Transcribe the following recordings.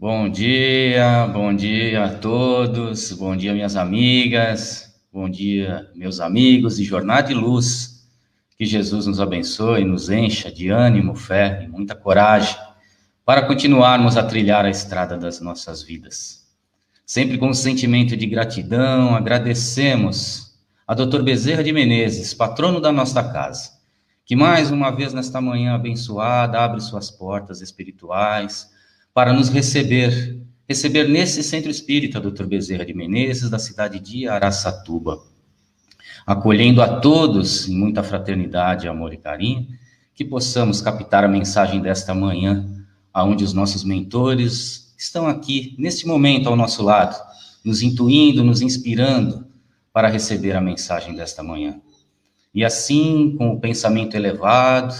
Bom dia a todos, bom dia minhas amigas, bom dia meus amigos e jornada de luz. Que Jesus nos abençoe, nos encha de ânimo, fé e muita coragem para continuarmos a trilhar a estrada das nossas vidas. Sempre com um sentimento de gratidão, agradecemos a Dr. Bezerra de Menezes, patrono da nossa casa, que mais uma vez nesta manhã abençoada abre suas portas espirituais para nos receber nesse centro espírita, Dr. Bezerra de Menezes, da cidade de Araçatuba, acolhendo a todos em muita fraternidade, amor e carinho, que possamos captar a mensagem desta manhã, aonde os nossos mentores estão aqui, neste momento, ao nosso lado, nos intuindo, nos inspirando para receber a mensagem desta manhã. E assim, com o pensamento elevado,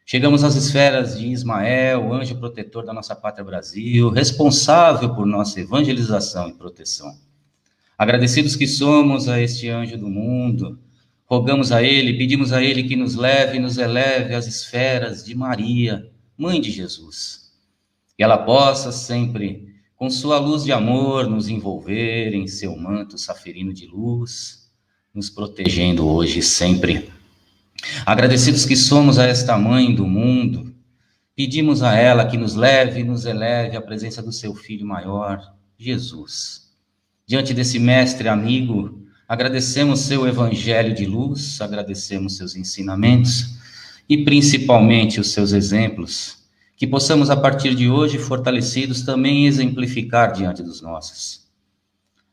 chegamos às esferas de Ismael, o anjo protetor da nossa pátria Brasil, responsável por nossa evangelização e proteção. Agradecidos que somos a este anjo do mundo, rogamos a ele, pedimos a ele que nos leve e nos eleve às esferas de Maria, mãe de Jesus. Que ela possa sempre, com sua luz de amor, nos envolver em seu manto saferino de luz, nos protegendo hoje e sempre. Agradecidos que somos a esta mãe do mundo, pedimos a ela que nos leve e nos eleve à presença do seu filho maior, Jesus. Diante desse mestre amigo, agradecemos seu evangelho de luz, agradecemos seus ensinamentos e principalmente os seus exemplos, que possamos a partir de hoje, fortalecidos, também exemplificar diante dos nossos.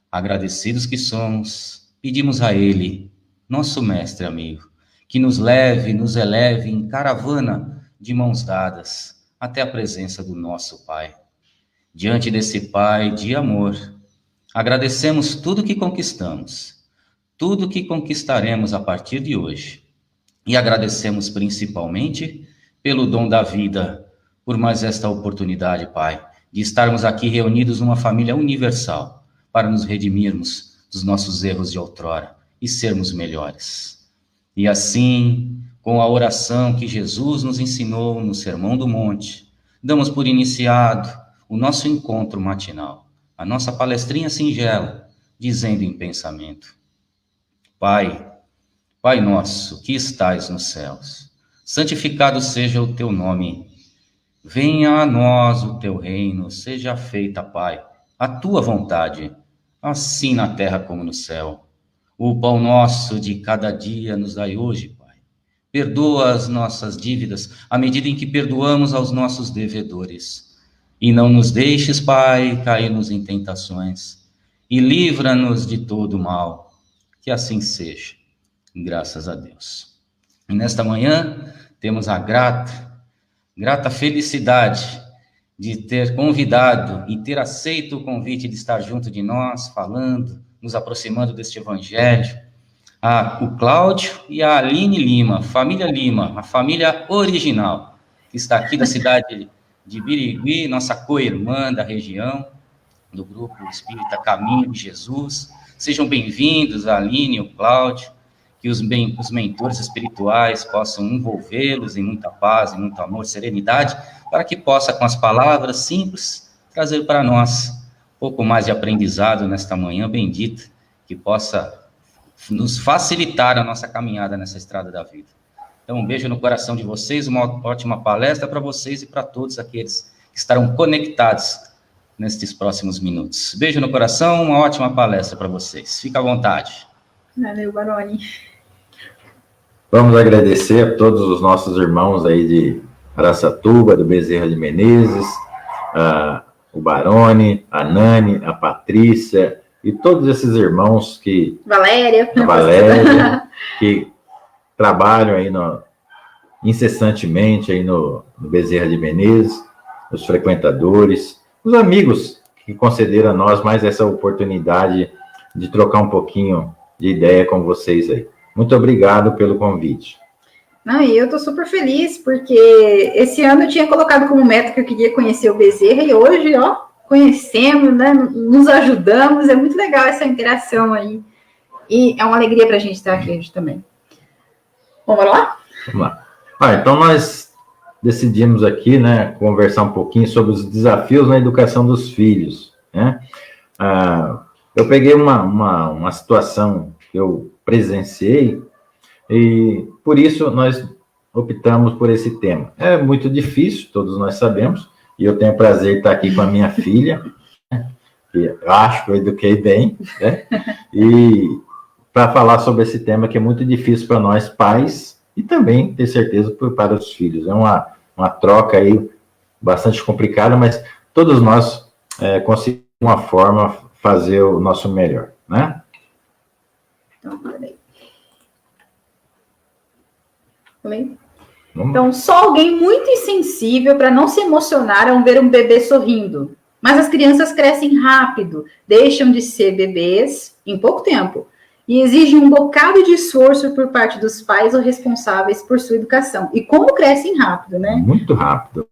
Agradecidos que somos, pedimos a ele, nosso mestre amigo, que nos leve, nos eleve em caravana de mãos dadas até a presença do nosso Pai. Diante desse Pai de amor, agradecemos tudo que conquistamos, tudo que conquistaremos a partir de hoje. E agradecemos principalmente pelo dom da vida, por mais esta oportunidade, Pai, de estarmos aqui reunidos numa família universal, para nos redimirmos dos nossos erros de outrora e sermos melhores. E assim, com a oração que Jesus nos ensinou no Sermão do Monte, damos por iniciado o nosso encontro matinal, a nossa palestrinha singela, dizendo em pensamento: Pai, Pai nosso que estais nos céus, santificado seja o teu nome. Venha a nós o teu reino, seja feita, Pai, a tua vontade, assim na terra como no céu. O pão nosso de cada dia nos dai hoje, Pai. Perdoa as nossas dívidas, à medida em que perdoamos aos nossos devedores. E não nos deixes, Pai, cairmos em tentações. E livra-nos de todo mal. Que assim seja. Graças a Deus. E nesta manhã, temos a grata felicidade de ter convidado e ter aceito o convite de estar junto de nós, falando, nos aproximando deste evangelho, o Cláudio e a Aline Lima, a família original, que está aqui da cidade de Birigui, nossa co-irmã da região, do grupo Espírita Caminho de Jesus. Sejam bem-vindos, a Aline e o Cláudio, que os mentores espirituais possam envolvê-los em muita paz, em muito amor, serenidade, para que possa, com as palavras simples, trazer para nós um pouco mais de aprendizado nesta manhã bendita, que possa nos facilitar a nossa caminhada nessa estrada da vida. Então, um beijo no coração de vocês, uma ótima palestra para vocês e para todos aqueles que estarão conectados nestes próximos minutos. Beijo no coração, uma ótima palestra para vocês. Fica à vontade. Valeu, Baroni. Vamos agradecer a todos os nossos irmãos aí de Araçatuba, do Bezerra de Menezes, o Baroni, a Nani, a Patrícia e todos esses irmãos que... Valéria, que trabalham aí incessantemente aí no Bezerra de Menezes, os frequentadores, os amigos que concederam a nós mais essa oportunidade de trocar um pouquinho de ideia com vocês aí. Muito obrigado pelo convite. Não, e eu estou super feliz, porque esse ano eu tinha colocado como meta que eu queria conhecer o Bezerra, e hoje, ó, conhecemos, né, nos ajudamos, é muito legal essa interação aí, e é uma alegria para a gente estar aqui hoje também. Bom, bora lá? Vamos lá. Então nós decidimos aqui, né, conversar um pouquinho sobre os desafios na educação dos filhos, né? Eu peguei uma situação que eu presenciei e, por isso, nós optamos por esse tema. É muito difícil, todos nós sabemos, e eu tenho o prazer de estar aqui com a minha filha, né, que eu acho que eu eduquei bem, né? E para falar sobre esse tema que é muito difícil para nós pais e também, ter certeza, para os filhos. É uma troca aí bastante complicada, mas todos nós conseguimos uma forma fazer o nosso melhor, né? Então, peraí. Então, só alguém muito insensível para não se emocionar ao ver um bebê sorrindo. Mas as crianças crescem rápido, deixam de ser bebês em pouco tempo e exigem um bocado de esforço por parte dos pais ou responsáveis por sua educação. E como crescem rápido, né? Muito rápido.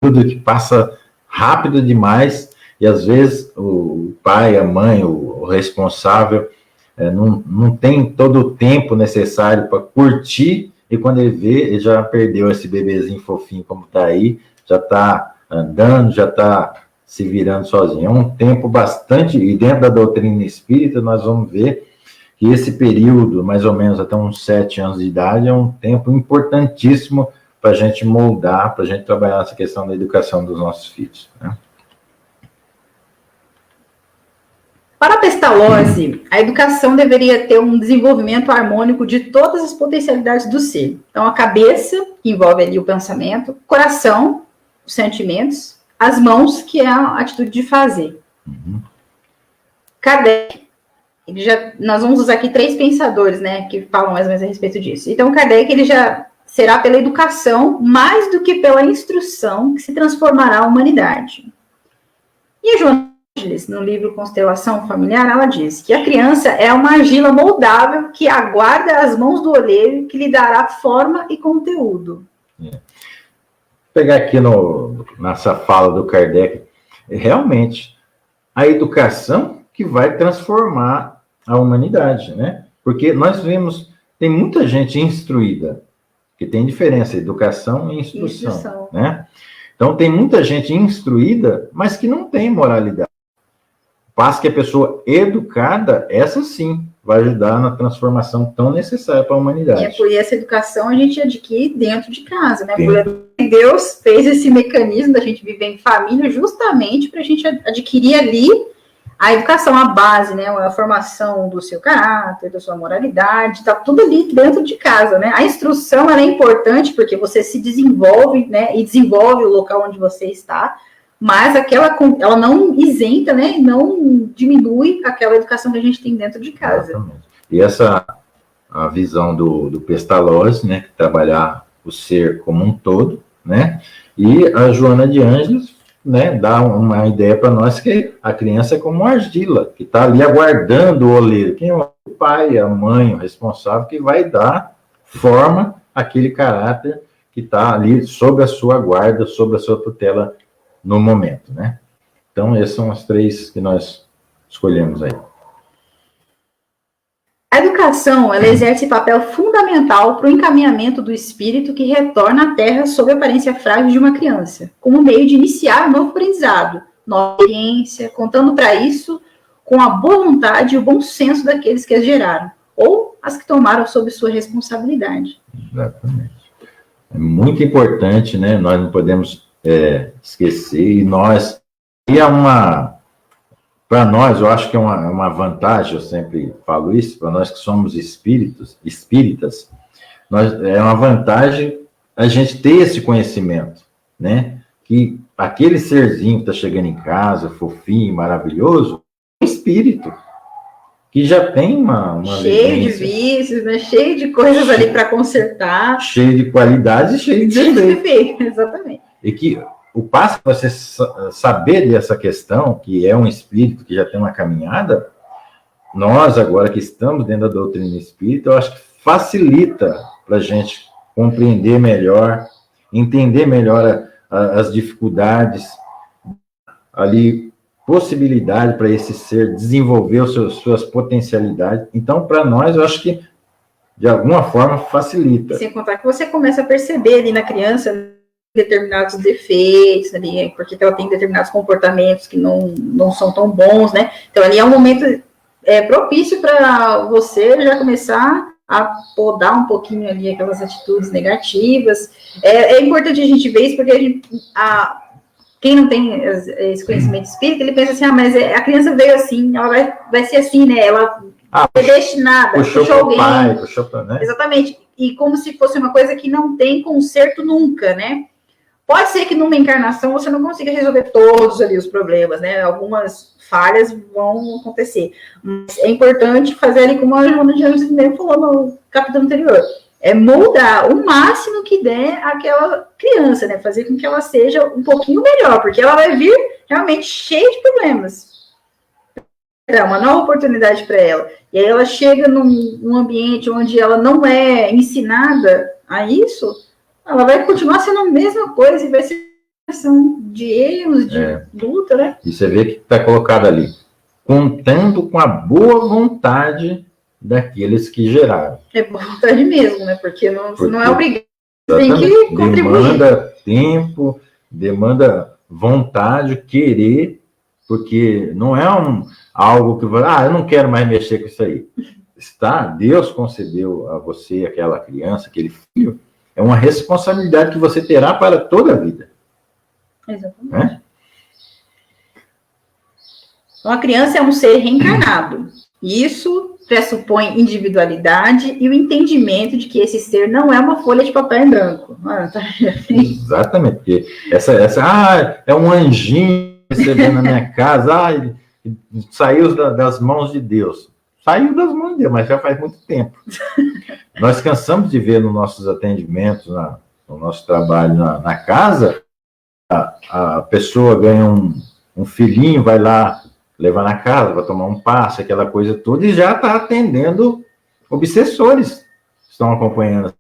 Tudo que passa rápido demais e às vezes o pai, a mãe, o responsável não tem todo o tempo necessário para curtir e quando ele vê, ele já perdeu esse bebezinho fofinho como está aí, já está andando, já está se virando sozinho. É um tempo bastante, e dentro da doutrina espírita nós vamos ver que esse período, mais ou menos até uns 7 anos de idade, é um tempo importantíssimo para a gente moldar, para a gente trabalhar essa questão da educação dos nossos filhos, né? Para a Pestalozzi, a educação deveria ter um desenvolvimento harmônico de todas as potencialidades do ser. Então, a cabeça, que envolve ali o pensamento, o coração, os sentimentos, as mãos, que é a atitude de fazer. Kardec, nós vamos usar aqui 3 pensadores, né, que falam mais ou menos a respeito disso. Então, Kardec, ele já será pela educação mais do que pela instrução que se transformará a humanidade. E a Joana, no livro Constelação Familiar, ela diz que a criança é uma argila moldável que aguarda as mãos do olheiro que lhe dará forma e conteúdo. Vou pegar aqui nessa fala do Kardec, realmente, a educação que vai transformar a humanidade, né? Porque nós vemos, tem muita gente instruída, que tem diferença, educação e instrução. Né? Então, tem muita gente instruída, mas que não tem moralidade. Passa que a pessoa educada, essa sim, vai ajudar na transformação tão necessária para a humanidade. E é por essa educação a gente adquire dentro de casa, né? Porque Deus fez esse mecanismo da gente viver em família justamente para a gente adquirir ali a educação, a base, né? A formação do seu caráter, da sua moralidade, está tudo ali dentro de casa, né? A instrução, ela é importante porque você se desenvolve, né? E desenvolve o local onde você está, mas ela não isenta, né? Não diminui aquela educação que a gente tem dentro de casa. Exatamente. E a visão do Pestalozzi, né? Trabalhar o ser como um todo, né? E a Joana de Ângeles, né, dá uma ideia para nós que a criança é como uma argila, que está ali aguardando o oleiro. Quem é o pai, a mãe, o responsável, que vai dar forma àquele caráter que está ali sob a sua guarda, sob a sua tutela no momento, né? Então, esses são os 3 que nós escolhemos aí. A educação, ela exerce papel fundamental para o encaminhamento do espírito que retorna à Terra sob a aparência frágil de uma criança, como meio de iniciar um novo aprendizado, nova experiência, contando para isso com a boa vontade e o bom senso daqueles que as geraram, ou as que tomaram sob sua responsabilidade. Exatamente. É muito importante, né? Nós não podemos esquecer, e para nós, eu acho que é uma vantagem, eu sempre falo isso, para nós que somos espíritas, é uma vantagem a gente ter esse conhecimento, né? Que aquele serzinho que está chegando em casa, fofinho, maravilhoso, é um espírito, que já tem uma cheio de vícios, né? Cheio de coisas ali para consertar. Cheio de qualidades e cheio de defeitos. Exatamente. E que o passo para você saber dessa questão, que é um espírito que já tem uma caminhada, nós agora que estamos dentro da doutrina espírita, eu acho que facilita para a gente compreender melhor, entender melhor as dificuldades, ali, possibilidade para esse ser desenvolver suas potencialidades. Então, para nós, eu acho que, de alguma forma, facilita. Sem contar que você começa a perceber ali na criança determinados defeitos ali, porque ela tem determinados comportamentos que não são tão bons, né? Então, ali é um momento propício para você já começar a podar um pouquinho ali aquelas atitudes negativas. É importante a gente ver isso, porque quem não tem esse conhecimento espírita, ele pensa assim, mas a criança veio assim, ela vai ser assim, né? Ela é destinada, puxou alguém. Pai, né? Exatamente. E como se fosse uma coisa que não tem conserto nunca, né? Pode ser que numa encarnação você não consiga resolver todos ali os problemas, né? Algumas falhas vão acontecer. Mas é importante fazer ali, como a Joana de Anjos mesmo falou no capítulo anterior, moldar o máximo que der aquela criança, né? Fazer com que ela seja um pouquinho melhor, porque ela vai vir realmente cheia de problemas. É uma nova oportunidade para ela. E aí ela chega num ambiente onde ela não é ensinada a isso, ela vai continuar sendo a mesma coisa e vai ser uma questão de erros, de luta, né? E você vê que está colocado ali, contando com a boa vontade daqueles que geraram. É boa vontade mesmo, né? Porque não é obrigado. Tem que contribuir. Demanda tempo, demanda vontade, querer, porque não é algo que eu não quero mais mexer com isso aí. Deus concedeu a você, aquela criança, aquele filho, é uma responsabilidade que você terá para toda a vida. Exatamente. Então, a criança é um ser reencarnado. Isso pressupõe individualidade e o entendimento de que esse ser não é uma folha de papel em branco. Exatamente. Porque é um anjinho recebendo na minha casa, saiu das mãos de Deus. Saiu das mãos de Deus, mas já faz muito tempo. Nós cansamos de ver nos nossos atendimentos, no nosso trabalho na casa, a pessoa ganha um filhinho, vai lá levar na casa, vai tomar um passe, aquela coisa toda, e já está atendendo obsessores que estão acompanhando.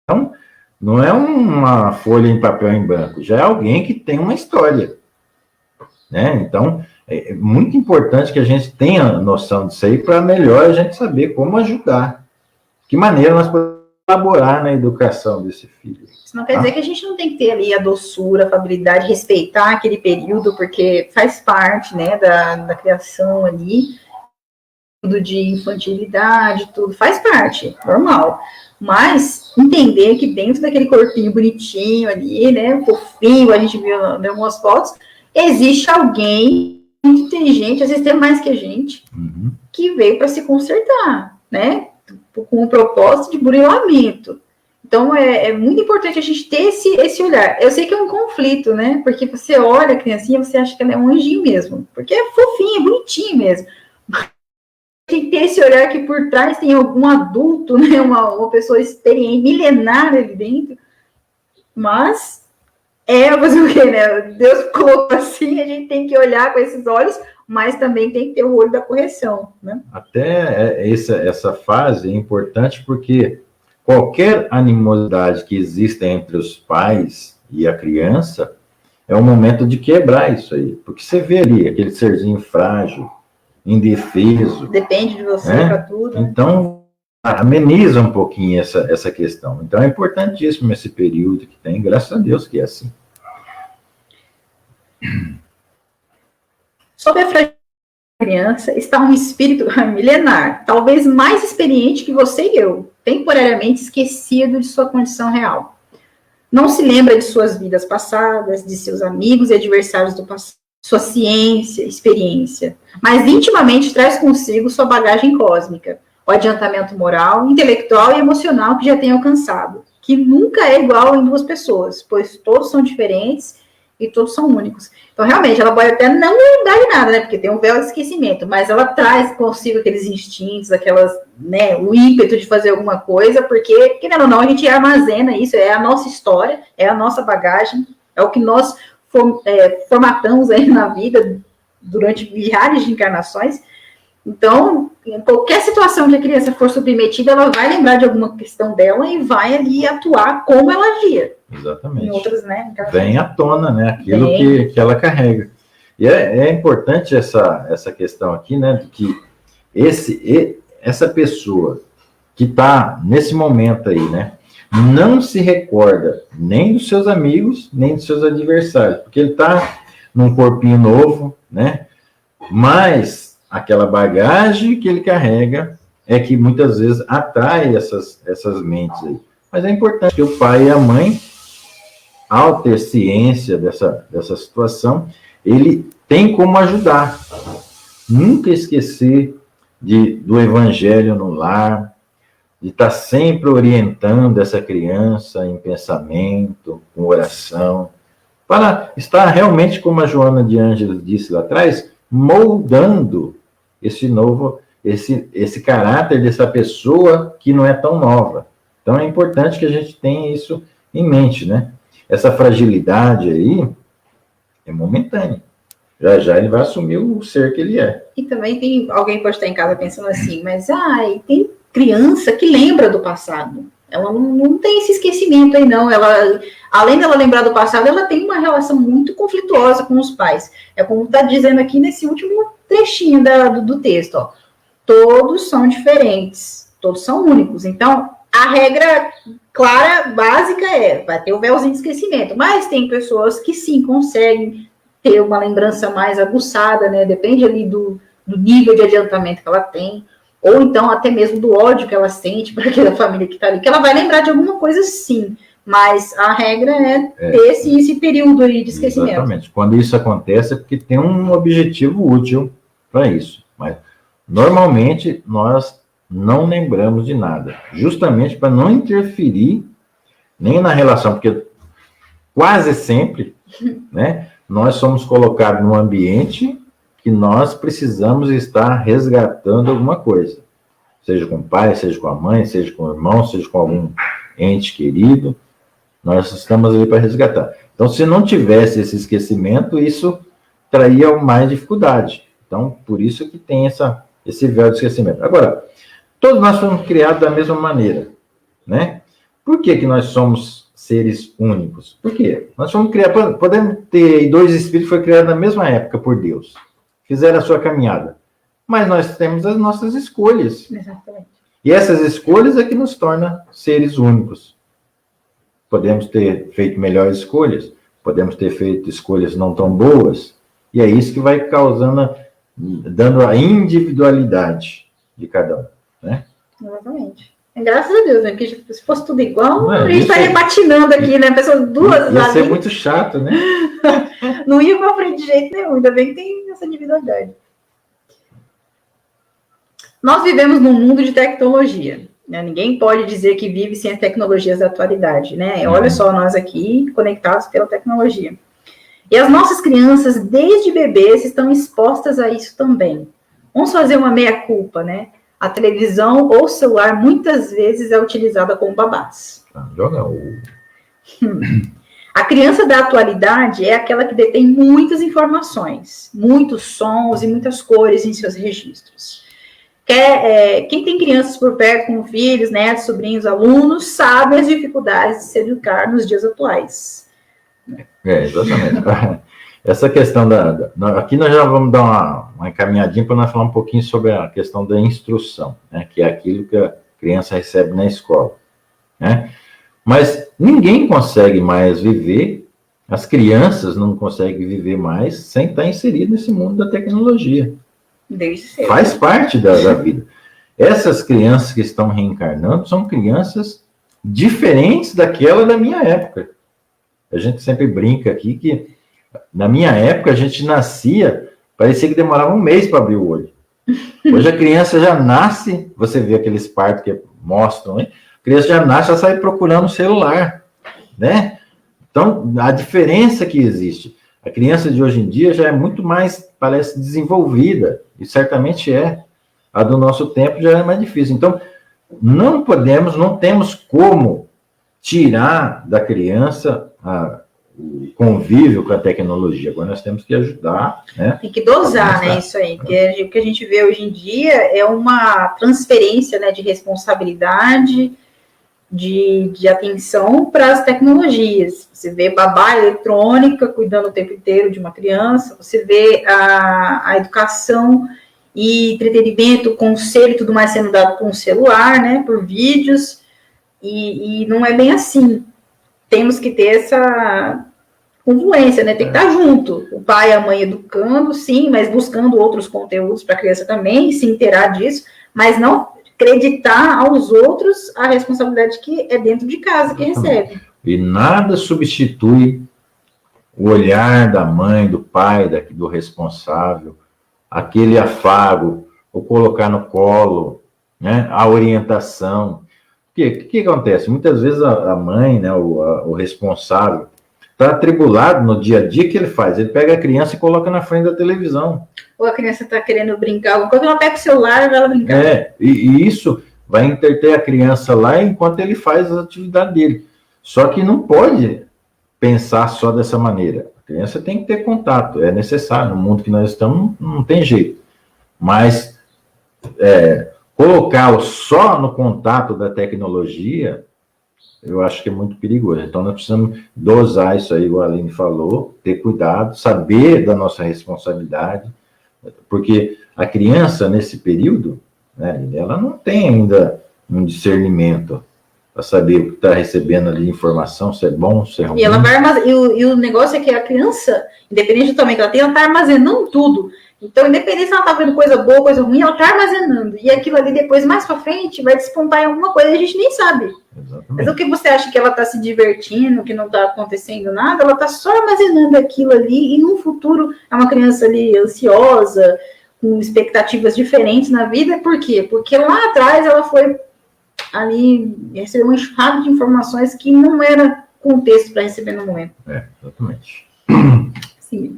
Então, não é uma folha em papel em branco, já é alguém que tem uma história. Né? Então, é muito importante que a gente tenha noção disso aí para melhor a gente saber como ajudar. Que maneira nós podemos colaborar na educação desse filho. Isso não quer dizer que a gente não tem que ter ali a doçura, a afabilidade, respeitar aquele período, porque faz parte, né, da criação ali, tudo de infantilidade, tudo faz parte, normal. Mas entender que dentro daquele corpinho bonitinho ali, né, fofinho, a gente viu em algumas fotos, existe alguém muito inteligente, às vezes tem mais que a gente, que veio para se consertar, né? Com o propósito de burilamento. Então, é muito importante a gente ter esse olhar. Eu sei que é um conflito, né? Porque você olha a criancinha, você acha que ela é um anjinho mesmo. Porque é fofinho, é bonitinho mesmo. Tem que ter esse olhar que por trás tem algum adulto, né? Uma pessoa experiente, milenária ali dentro. Mas, fazer o quê, né? Deus colocou assim, a gente tem que olhar com esses olhos, mas também tem que ter o olho da correção, né? Até essa fase é importante porque qualquer animosidade que exista entre os pais e a criança é um momento de quebrar isso aí. Porque você vê ali aquele serzinho frágil, indefeso. Depende de você para tudo. Então, ameniza um pouquinho essa questão. Então, é importantíssimo esse período que tem, graças a Deus que é assim. Sob a fragilidade da criança está um espírito milenar, talvez mais experiente que você e eu, temporariamente esquecido de sua condição real. Não se lembra de suas vidas passadas, de seus amigos e adversários do passado, sua ciência, experiência, mas intimamente traz consigo sua bagagem cósmica, o adiantamento moral, intelectual e emocional que já tem alcançado, que nunca é igual em duas pessoas, pois todos são diferentes e todos são únicos. Então, realmente, ela pode até não lembrar de nada, né? Porque tem um véu de esquecimento, mas ela traz consigo aqueles instintos, né? O ímpeto de fazer alguma coisa, porque, querendo ou não, a gente armazena isso, é a nossa história, é a nossa bagagem, é o que nós formatamos aí na vida durante milhares de encarnações. Então, em qualquer situação que a criança for submetida, ela vai lembrar de alguma questão dela e vai ali atuar como ela agia. Exatamente. Em outras, né? Vem à tona, né? Aquilo que ela carrega. E é importante essa questão aqui, né? Que essa pessoa que está nesse momento aí, né? não se recorda nem dos seus amigos, nem dos seus adversários, porque ele está num corpinho novo, né? Mas aquela bagagem que ele carrega é que muitas vezes atrai essas mentes aí. Mas é importante que o pai e a mãe, ao ter ciência dessa situação, ele tem como ajudar. Nunca esquecer do evangelho no lar, de estar sempre orientando essa criança em pensamento, com oração, para estar realmente, como a Joana de Ângeles disse lá atrás, moldando esse caráter dessa pessoa que não é tão nova. Então é importante que a gente tenha isso em mente, né? Essa fragilidade aí é momentânea. Já já ele vai assumir o ser que ele é. E também alguém pode estar em casa pensando assim, mas tem criança que lembra do passado. Ela não tem esse esquecimento aí, não. Ela, além dela lembrar do passado, ela tem uma relação muito conflituosa com os pais. É como está dizendo aqui nesse último trechinho do texto. Ó. Todos são diferentes, todos são únicos. Então, a regra clara, básica vai ter o véuzinho de esquecimento. Mas tem pessoas que sim conseguem ter uma lembrança mais aguçada, né? Depende ali do nível de adiantamento que ela tem. Ou então até mesmo do ódio que ela sente para aquela família que está ali, que ela vai lembrar de alguma coisa sim, mas a regra é ter esse período aí de esquecimento. Exatamente. Quando isso acontece é porque tem um objetivo útil para isso, mas normalmente nós não lembramos de nada, justamente para não interferir nem na relação, porque quase sempre, né, nós somos colocados num ambiente que nós precisamos estar resgatando alguma coisa. Seja com o pai, seja com a mãe, seja com o irmão, seja com algum ente querido. Nós estamos ali para resgatar. Então, se não tivesse esse esquecimento, isso traria mais dificuldade. Então, por isso que tem esse véu de esquecimento. Agora, todos nós fomos criados da mesma maneira, né? Por que nós somos seres únicos? Por quê? Nós fomos criados, podemos ter dois espíritos que foram criados na mesma época por Deus. Fizeram a sua caminhada. Mas nós temos as nossas escolhas. Exatamente. E essas escolhas é que nos tornam seres únicos. Podemos ter feito melhores escolhas, podemos ter feito escolhas não tão boas, e é isso que vai dando a individualidade de cada um, né? Exatamente. Graças a Deus, né? Porque se fosse tudo igual, a gente estaria é patinando aqui, né? Pessoas duas ia ser muito chato, né? Não ia para frente de jeito nenhum, ainda bem que tem essa individualidade. Nós vivemos num mundo de tecnologia, né? Ninguém pode dizer que vive sem as tecnologias da atualidade, né? Olha só, nós aqui conectados pela tecnologia. E as nossas crianças, desde bebês, estão expostas a isso também. Vamos fazer uma meia-culpa, né? A televisão ou o celular muitas vezes é utilizada como babás. A criança da atualidade é aquela que detém muitas informações, muitos sons e muitas cores em seus registros. Quem tem crianças por perto, como filhos, netos, sobrinhos, alunos, sabe as dificuldades de se educar nos dias atuais. Exatamente. Essa questão aqui nós já vamos dar uma encaminhadinha para nós falar um pouquinho sobre a questão da instrução, né, que é aquilo que a criança recebe na escola, né? Mas ninguém consegue mais viver, as crianças não conseguem viver mais sem estar inserido nesse mundo da tecnologia. Desde cedo. Faz parte da vida. Essas crianças que estão reencarnando são crianças diferentes daquela da minha época. A gente sempre brinca aqui que na minha época a gente nascia, parecia que demorava um mês para abrir o olho. Hoje a criança já nasce, você vê aqueles partos que mostram, né? A criança já nasce, já sai procurando o celular, né? Então, a diferença que existe. A criança de hoje em dia já é muito mais, parece, desenvolvida, e certamente é. A do nosso tempo já é mais difícil. Então, não temos como tirar da criança o convívio com a tecnologia. Agora nós temos que ajudar, né? Tem que dosar, né, isso aí. Porque o que a gente vê hoje em dia é uma transferência, né, de responsabilidade, de atenção para as tecnologias. Você vê babá eletrônica cuidando o tempo inteiro de uma criança, você vê a educação e entretenimento, conselho e tudo mais sendo dado com o celular, né, por vídeos. E não é bem assim. Temos que ter essa confluência, né? Tem que estar junto. O pai e a mãe educando, sim, mas buscando outros conteúdos para a criança também, se inteirar disso, mas não acreditar aos outros a responsabilidade que é dentro de casa que recebe. E nada substitui o olhar da mãe, do pai, do responsável, aquele afago, o colocar no colo, né? A orientação. O que acontece? Muitas vezes a mãe, né, o responsável, está atribulado no dia a dia. Que ele faz? Ele pega a criança e coloca na frente da televisão. Ou a criança está querendo brincar, quando ela pega o celular, ela brinca. E isso vai entreter a criança lá enquanto ele faz as atividades dele. Só que não pode pensar só dessa maneira. A criança tem que ter contato, é necessário. No mundo que nós estamos, não tem jeito. Mas colocá-lo só no contato da tecnologia, eu acho que é muito perigoso. Então, nós precisamos dosar isso aí, igual a Aline falou, ter cuidado, saber da nossa responsabilidade, porque a criança, nesse período, né, ela não tem ainda um discernimento para saber o que está recebendo ali, informação, se é bom, se é ruim. E ela vai e o negócio é que a criança, independente do tamanho que ela tem, ela está armazenando tudo. Então, independente se ela está vendo coisa boa, coisa ruim, ela está armazenando. E aquilo ali, depois, mais para frente, vai despontar em alguma coisa e a gente nem sabe. Exatamente. Mas o que você acha que ela está se divertindo, que não está acontecendo nada, ela está só armazenando aquilo ali e no futuro é uma criança ali ansiosa, com expectativas diferentes na vida. Por quê? Porque lá atrás ela foi ali, recebeu uma enxurrada de informações que não era contexto para receber no momento. Exatamente. Sim.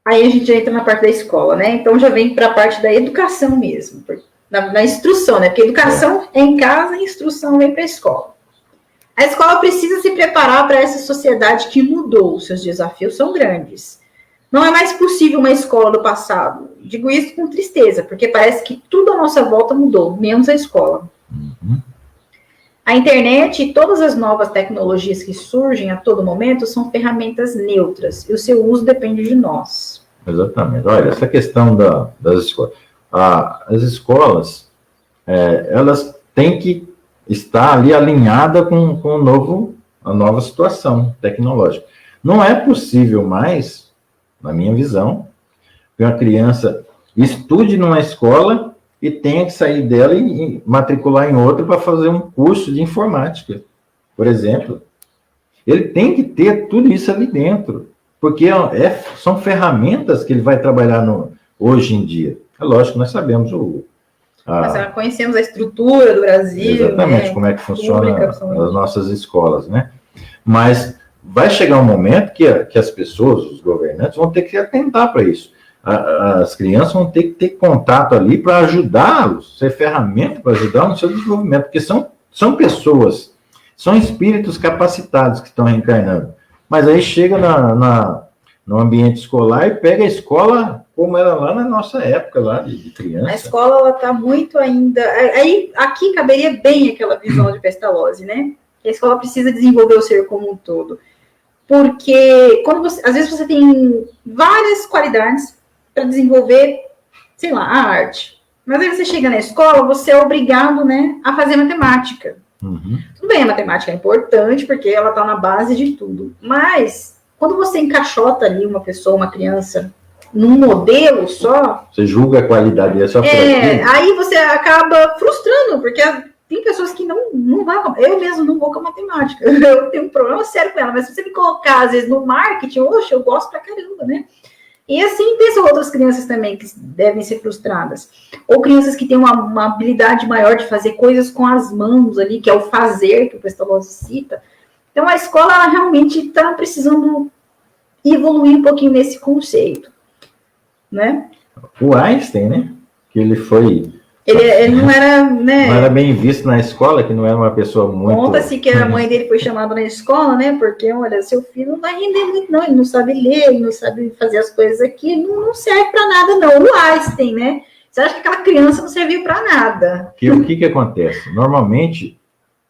Aí a gente já entra na parte da escola, né? Então já vem para a parte da educação mesmo, na instrução, né? Porque educação é em casa, a instrução vem para a escola. A escola precisa se preparar para essa sociedade que mudou, seus desafios são grandes. Não é mais possível uma escola do passado. Digo isso com tristeza, porque parece que tudo à nossa volta mudou, menos a escola. Uhum. A internet e todas as novas tecnologias que surgem a todo momento são ferramentas neutras, e o seu uso depende de nós. Exatamente. Olha, essa questão das escolas. As escolas, elas têm que estar ali alinhadas com a nova situação tecnológica. Não é possível mais, na minha visão, que uma criança estude numa escola e tenha que sair dela e matricular em outra para fazer um curso de informática, por exemplo. Ele tem que ter tudo isso ali dentro, porque são ferramentas que ele vai trabalhar hoje em dia. É lógico, nós sabemos Nós conhecemos a estrutura do Brasil. Exatamente, né? Como é que funciona as nossas escolas, né? Mas vai chegar um momento que as pessoas, os governantes, vão ter que atentar para isso. As crianças vão ter que ter contato ali para ajudá-los, ser ferramenta para ajudar no seu desenvolvimento, porque são pessoas, são espíritos capacitados que estão reencarnando. Mas aí chega no ambiente escolar e pega a escola como era lá na nossa época, lá de criança. A escola, ela está muito ainda... Aqui caberia bem aquela visão de Pestalozzi, né? A escola precisa desenvolver o ser como um todo. Porque às vezes você tem várias qualidades para desenvolver, sei lá, a arte. Mas aí você chega na escola, você é obrigado, né, a fazer matemática. Uhum. Tudo bem, a matemática é importante, porque ela está na base de tudo. Mas, quando você encaixota ali uma pessoa, uma criança, num modelo só... Você julga a qualidade dessa aí você acaba frustrando, porque tem pessoas que não vão... Eu mesmo não vou com a matemática. Eu tenho um problema sério com ela. Mas se você me colocar, às vezes, no marketing, eu gosto pra caramba, né? E assim, tem outras crianças também que devem ser frustradas. Ou crianças que têm uma habilidade maior de fazer coisas com as mãos ali, que é o fazer, que o Pestalozzi cita. Então, a escola, ela realmente está precisando evoluir um pouquinho nesse conceito, né? O Einstein, né? Que ele foi... Ele não era, né? Não era bem visto na escola, que não era uma pessoa muito... Conta-se que a mãe dele foi chamada na escola, né? Porque, olha, seu filho não vai render muito, não. Ele não sabe ler, ele não sabe fazer as coisas aqui, não serve para nada, não. O Einstein, né? Você acha que aquela criança não serviu para nada? O que acontece? Normalmente,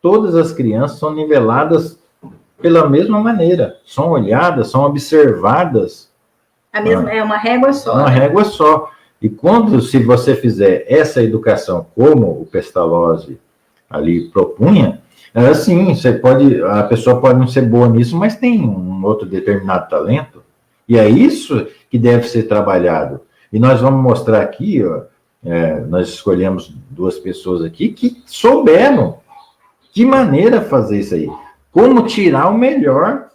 todas as crianças são niveladas pela mesma maneira. São olhadas, são observadas. É uma régua só. Uma régua só. E se você fizer essa educação como o Pestalozzi ali propunha, era assim, a pessoa pode não ser boa nisso, mas tem um outro determinado talento, e é isso que deve ser trabalhado. E nós vamos mostrar aqui, ó, nós escolhemos 2 pessoas aqui que souberam de maneira fazer isso aí, como tirar o melhor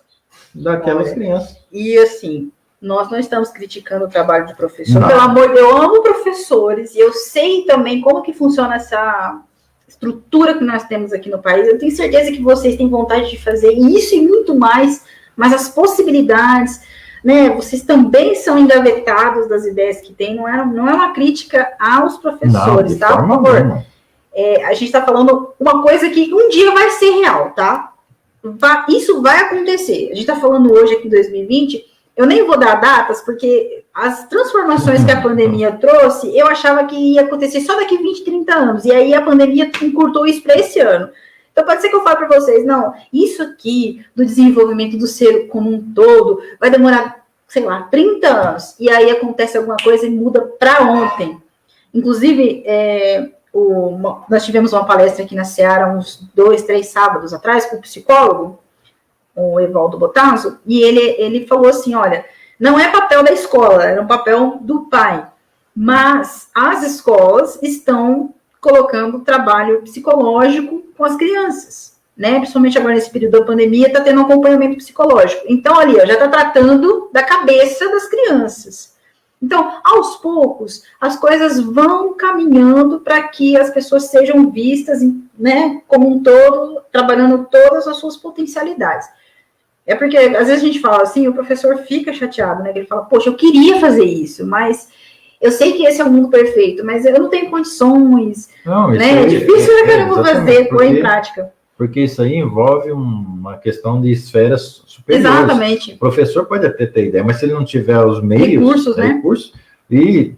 daquelas crianças. E assim, nós não estamos criticando o trabalho de professor, pelo amor de Deus, eu amo professores, e eu sei também como que funciona essa estrutura que nós temos aqui no país. Eu tenho certeza que vocês têm vontade de fazer isso e muito mais, mas as possibilidades, né, vocês também são engavetados das ideias que tem, não é uma crítica aos professores, não, tá? Por favor. A gente está falando uma coisa que um dia vai ser real, tá? Isso vai acontecer. A gente está falando hoje aqui em 2020, eu nem vou dar datas, porque as transformações que a pandemia trouxe, eu achava que ia acontecer só daqui 20, 30 anos, e aí a pandemia encurtou isso para esse ano. Então pode ser que eu fale para vocês, não, isso aqui do desenvolvimento do ser como um todo vai demorar, sei lá, 30 anos, e aí acontece alguma coisa e muda para ontem. Inclusive, nós tivemos uma palestra aqui na Seara uns 2, 3 sábados atrás com o psicólogo, o Evaldo Botasso, e ele falou assim, olha, não é papel da escola, é um papel do pai, mas as escolas estão colocando trabalho psicológico com as crianças, né, principalmente agora nesse período da pandemia, está tendo um acompanhamento psicológico, então ali, ó, já está tratando da cabeça das crianças. Então, aos poucos, as coisas vão caminhando para que as pessoas sejam vistas, né, como um todo, trabalhando todas as suas potencialidades. É porque, às vezes a gente fala assim, o professor fica chateado, né, ele fala, poxa, eu queria fazer isso, mas eu sei que esse é o mundo perfeito, mas eu não tenho condições, não, né, é difícil pra caramba fazer, pôr em prática. Porque isso aí envolve uma questão de esferas superiores. Exatamente. O professor pode até ter ideia, mas se ele não tiver os meios... Recursos, né? E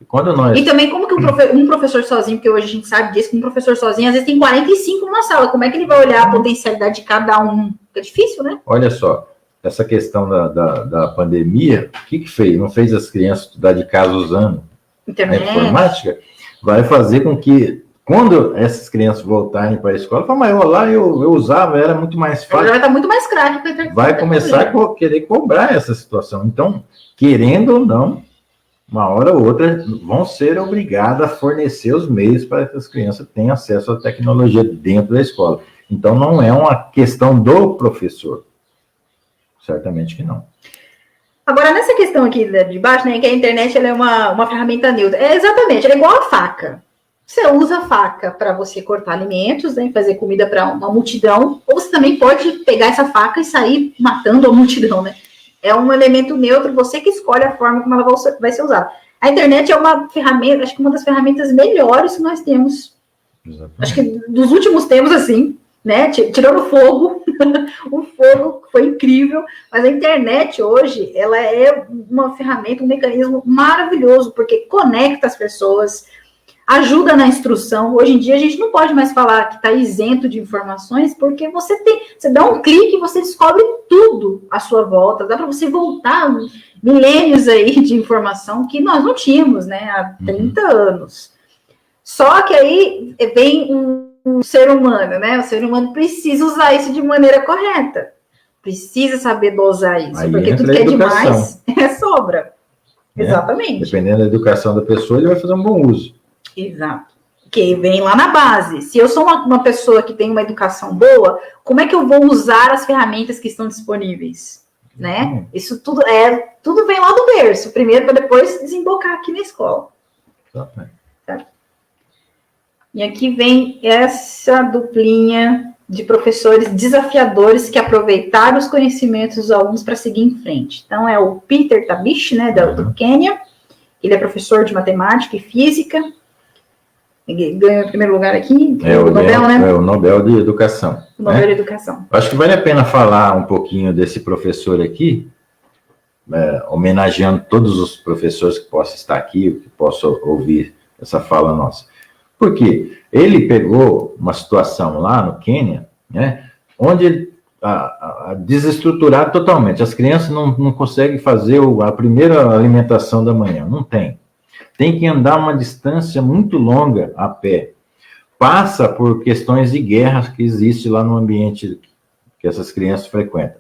quando nós... E também como que um professor sozinho, porque hoje a gente sabe disso, que um professor sozinho, às vezes tem 45 numa sala, como é que ele vai olhar a potencialidade de cada um? É difícil, né? Olha só, essa questão da pandemia, o que fez? Não fez as crianças estudar de casa usando internet, a informática? Vai fazer com que, quando essas crianças voltarem para a escola, fala, mas lá eu usava, era muito mais fácil. Agora vai estar muito mais craque. Vai começar a querer cobrar essa situação. Então, querendo ou não, uma hora ou outra, vão ser obrigadas a fornecer os meios para que as crianças tenham acesso à tecnologia dentro da escola. Então, não é uma questão do professor. Certamente que não. Agora, nessa questão aqui de baixo, né, que a internet ela é uma ferramenta neutra. Exatamente, ela é igual a faca. Você usa a faca para você cortar alimentos, né, fazer comida para uma multidão, ou você também pode pegar essa faca e sair matando a multidão, né? É um elemento neutro, você que escolhe a forma como ela vai ser usada. A internet é uma ferramenta, acho que uma das ferramentas melhores que nós temos. Exatamente. Acho que dos últimos tempos, assim, né? Tirando o fogo, o fogo foi incrível, mas a internet hoje, ela é uma ferramenta, um mecanismo maravilhoso, porque conecta as pessoas, ajuda na instrução. Hoje em dia, a gente não pode mais falar que está isento de informações, porque você dá um clique e você descobre tudo à sua volta. Dá para você voltar milênios aí de informação que nós não tínhamos, né, há 30 anos. Só que aí vem um ser humano, né? O ser humano precisa usar isso de maneira correta. Precisa saber dosar isso, aí porque tudo que é demais sobra. Né? Exatamente. Dependendo da educação da pessoa, ele vai fazer um bom uso. Exato. Que vem lá na base. Se eu sou uma pessoa que tem uma educação boa, como é que eu vou usar as ferramentas que estão disponíveis? Né? Isso tudo vem lá do berço, primeiro para depois desembocar aqui na escola. Exatamente. Certo? E aqui vem essa duplinha de professores desafiadores que aproveitaram os conhecimentos dos alunos para seguir em frente. Então, é o Peter Tabish, né, do Quênia. Ele é professor de matemática e física. Ele ganhou o primeiro lugar aqui, o Nobel, né? É o Nobel de Educação. O Nobel de Educação. Acho que vale a pena falar um pouquinho desse professor aqui, homenageando todos os professores que possam estar aqui, que possam ouvir essa fala nossa. Porque ele pegou uma situação lá no Quênia, né, onde desestruturado totalmente. As crianças não conseguem fazer a primeira alimentação da manhã, não tem. Tem que andar uma distância muito longa a pé. passa por questões de guerra que existe lá no ambiente que essas crianças frequentam.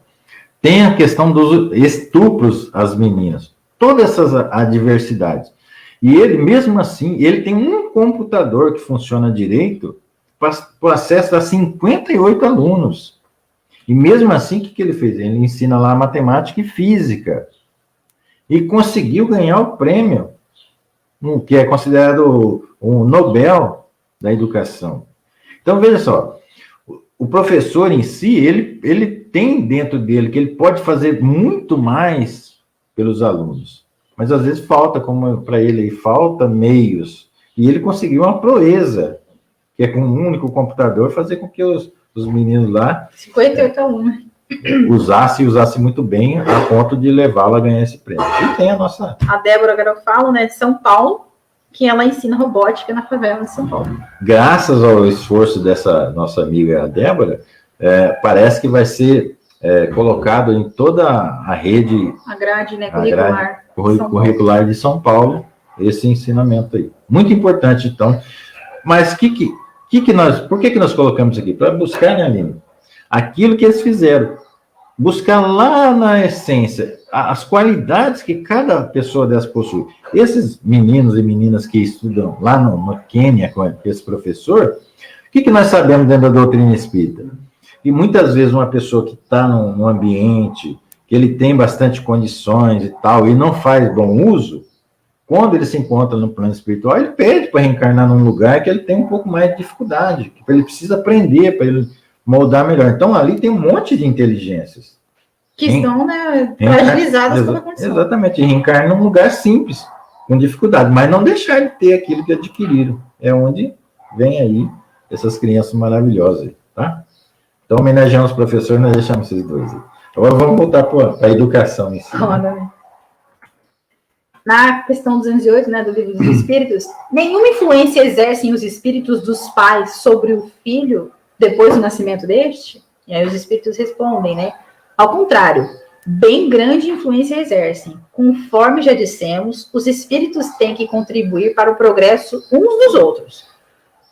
Tem a questão dos estupros às meninas, todas essas adversidades. E ele, mesmo assim, ele tem um computador que funciona direito para o acesso a 58 alunos. E mesmo assim, o que ele fez? Ele ensina lá matemática e física. E conseguiu ganhar o prêmio, que é considerado o Nobel da educação. Então, veja só, o professor em si, ele tem dentro dele que ele pode fazer muito mais pelos alunos. Mas às vezes falta, como para ele, falta meios. E ele conseguiu uma proeza, que é com um único computador fazer com que os meninos lá 58 alunos. usasse muito bem a ponto de levá-la a ganhar esse prêmio. E tem a nossa... A Débora Garofalo, né, de São Paulo, que ela ensina robótica na favela de São Paulo. Graças ao esforço dessa nossa amiga Débora, parece que vai ser colocado em toda a rede... A grade, né, curricular de São Paulo, esse ensinamento aí. Muito importante, então. Mas por que nós colocamos aqui? Para buscar, né, Aline? Aquilo que eles fizeram. Buscar lá na essência as qualidades que cada pessoa dessa possui. Esses meninos e meninas que estudam lá no Quênia com esse professor, o que nós sabemos dentro da doutrina espírita? E muitas vezes uma pessoa que está num ambiente que ele tem bastante condições e tal, e não faz bom uso, quando ele se encontra no plano espiritual, ele pede para reencarnar num lugar que ele tem um pouco mais de dificuldade, que ele precisa aprender, para ele moldar melhor. Então, ali tem um monte de inteligências. Que estão, né, fragilizadas pela condição. Exatamente, reencarna num lugar simples, com dificuldade, mas não deixar de ter aquilo que adquiriram. É onde vem aí essas crianças maravilhosas, tá? Então, homenageando os professores, nós deixamos esses dois aí. Agora vamos voltar para a educação em si. Né? Na questão 208, né, do Livro dos Espíritos, nenhuma influência exercem os espíritos dos pais sobre o filho depois do nascimento deste? E aí os espíritos respondem, né? Ao contrário, bem grande influência exercem. Conforme já dissemos, os espíritos têm que contribuir para o progresso uns dos outros.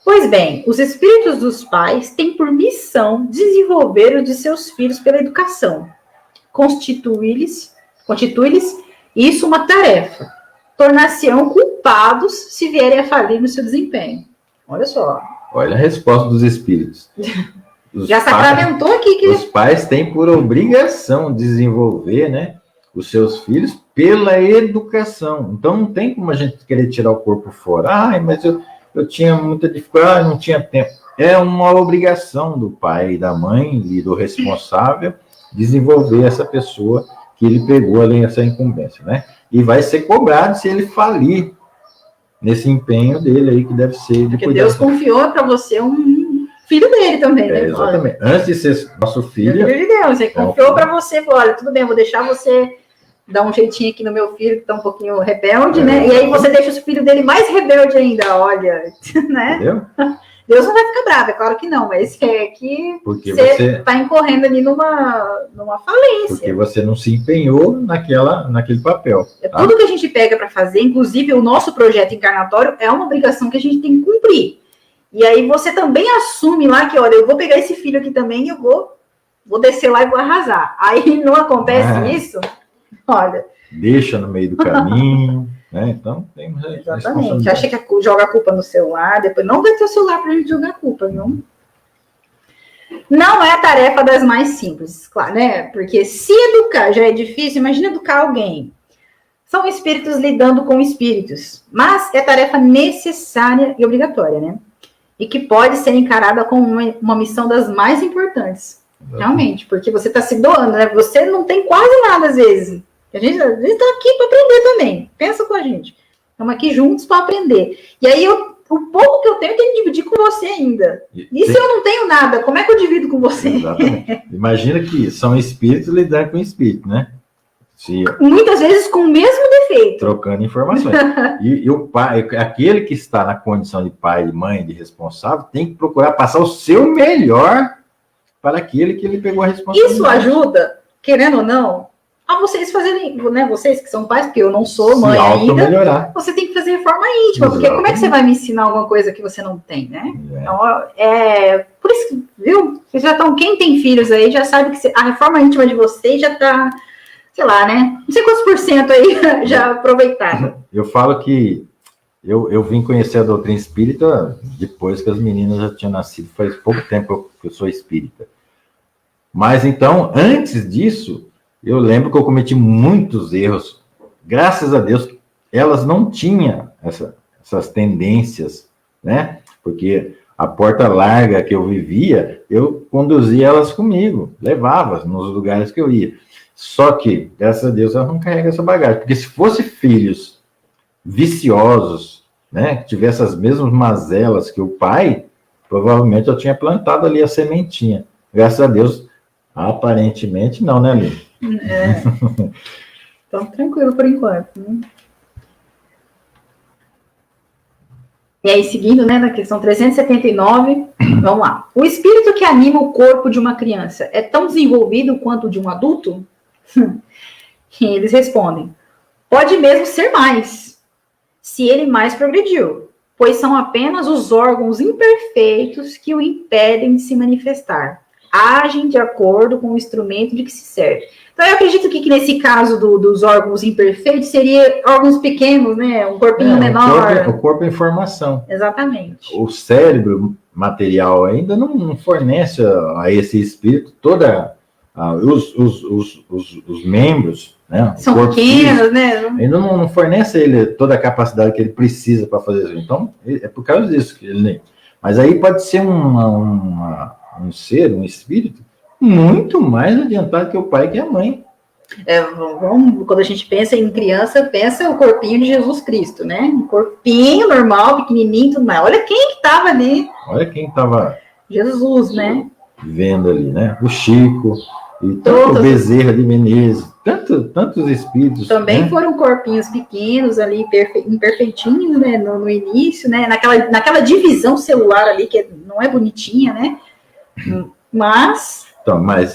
Pois bem, os espíritos dos pais têm por missão desenvolver o de seus filhos pela educação. Constitui-lhes isso uma tarefa. Tornar-se-ão culpados se vierem a falir no seu desempenho. Olha só. Olha a resposta dos espíritos. Já sacramentou aqui que... Os pais têm por obrigação desenvolver, né, os seus filhos pela educação. Então não tem como a gente querer tirar o corpo fora. Ai, mas eu tinha muita dificuldade, não tinha tempo. É uma obrigação do pai e da mãe e do responsável desenvolver essa pessoa que ele pegou ali essa incumbência, né? E vai ser cobrado se ele falir nesse empenho dele aí, que deve ser de Porque cuidar. Deus confiou para você um filho dele também, né? Exatamente. Antes de ser nosso filho... Filho de Deus, ele confiou para você, falou, olha, tudo bem, eu vou deixar você dar um jeitinho aqui no meu filho, que está um pouquinho rebelde, né? E aí você deixa o filho dele mais rebelde ainda, olha, né? Entendeu? Deus não vai ficar bravo, é claro que não, mas é que porque você está incorrendo ali numa falência. Porque você não se empenhou naquele papel. Tá? Tudo que a gente pega para fazer, inclusive o nosso projeto encarnatório, é uma obrigação que a gente tem que cumprir. E aí você também assume lá que, olha, eu vou pegar esse filho aqui também e eu vou descer lá e vou arrasar. Aí não acontece isso, olha... Deixa no meio do caminho... Né? Então, tem exatamente. Acha que joga a culpa no celular, depois não vai ter o celular para a gente jogar a culpa, não? Não é a tarefa das mais simples, claro, né? Porque se educar já é difícil, imagina educar alguém. São espíritos lidando com espíritos, mas é tarefa necessária e obrigatória, né? E que pode ser encarada como uma missão das mais importantes, realmente, porque você está se doando, né? Você não tem quase nada às vezes. A gente está aqui para aprender também. Pensa com a gente. Estamos aqui juntos para aprender. E aí, o pouco que eu tenho que dividir com você ainda. E se eu não tenho nada, como é que eu divido com você? Exatamente. Imagina que são espíritos lidando com espírito, né? Muitas vezes com o mesmo defeito. Trocando informações. E o pai, aquele que está na condição de pai, de mãe, de responsável, tem que procurar passar o seu melhor para aquele que ele pegou a responsabilidade. Isso ajuda, querendo ou não, a vocês fazerem, né, vocês que são pais, porque eu não sou mãe ainda, você tem que fazer reforma íntima, porque como é que você vai me ensinar alguma coisa que você não tem, né? Então, por isso que, viu? Vocês já estão, quem tem filhos aí já sabe que a reforma íntima de vocês já está, sei lá, né? Não sei quantos % aí já aproveitaram. Eu falo que eu vim conhecer a doutrina espírita depois que as meninas já tinham nascido, faz pouco tempo que eu sou espírita. Mas então, antes disso, eu lembro que eu cometi muitos erros. Graças a Deus, elas não tinham essas tendências, né? Porque a porta larga que eu vivia, eu conduzia elas comigo, levava nos lugares que eu ia. Só que, graças a Deus, elas não carregam essa bagagem. Porque se fosse filhos viciosos, né? Que tivessem as mesmas mazelas que o pai, provavelmente eu tinha plantado ali a sementinha. Graças a Deus, aparentemente não, né, Aline? Então, tranquilo por enquanto, né? E aí, seguindo, né, na questão 379, vamos lá. O espírito que anima o corpo de uma criança é tão desenvolvido quanto o de um adulto? E eles respondem, pode mesmo ser mais, se ele mais progrediu, pois são apenas os órgãos imperfeitos que o impedem de se manifestar. Agem de acordo com o instrumento de que se serve. Então, eu acredito que nesse caso dos órgãos imperfeitos, seria órgãos pequenos, né? Um corpinho menor. O corpo é informação. Exatamente. O cérebro material ainda não fornece a esse espírito toda os membros, né? São pequenos, né? Ainda não fornece a ele toda a capacidade que ele precisa para fazer isso. Então, é por causa disso que ele... Mas aí pode ser um ser, um espírito, muito mais adiantado que o pai e que a mãe. Quando a gente pensa em criança, pensa o corpinho de Jesus Cristo, né? Um corpinho normal, pequenininho, tudo mais. Olha quem que estava ali. Olha quem estava... Jesus, né? Vendo ali, né? O Chico, e tanto o Bezerra de Menezes, tantos espíritos. Também, né? Foram corpinhos pequenos ali, imperfeitinhos, né? No início, né? Naquela divisão celular ali, que não é bonitinha, né? Mas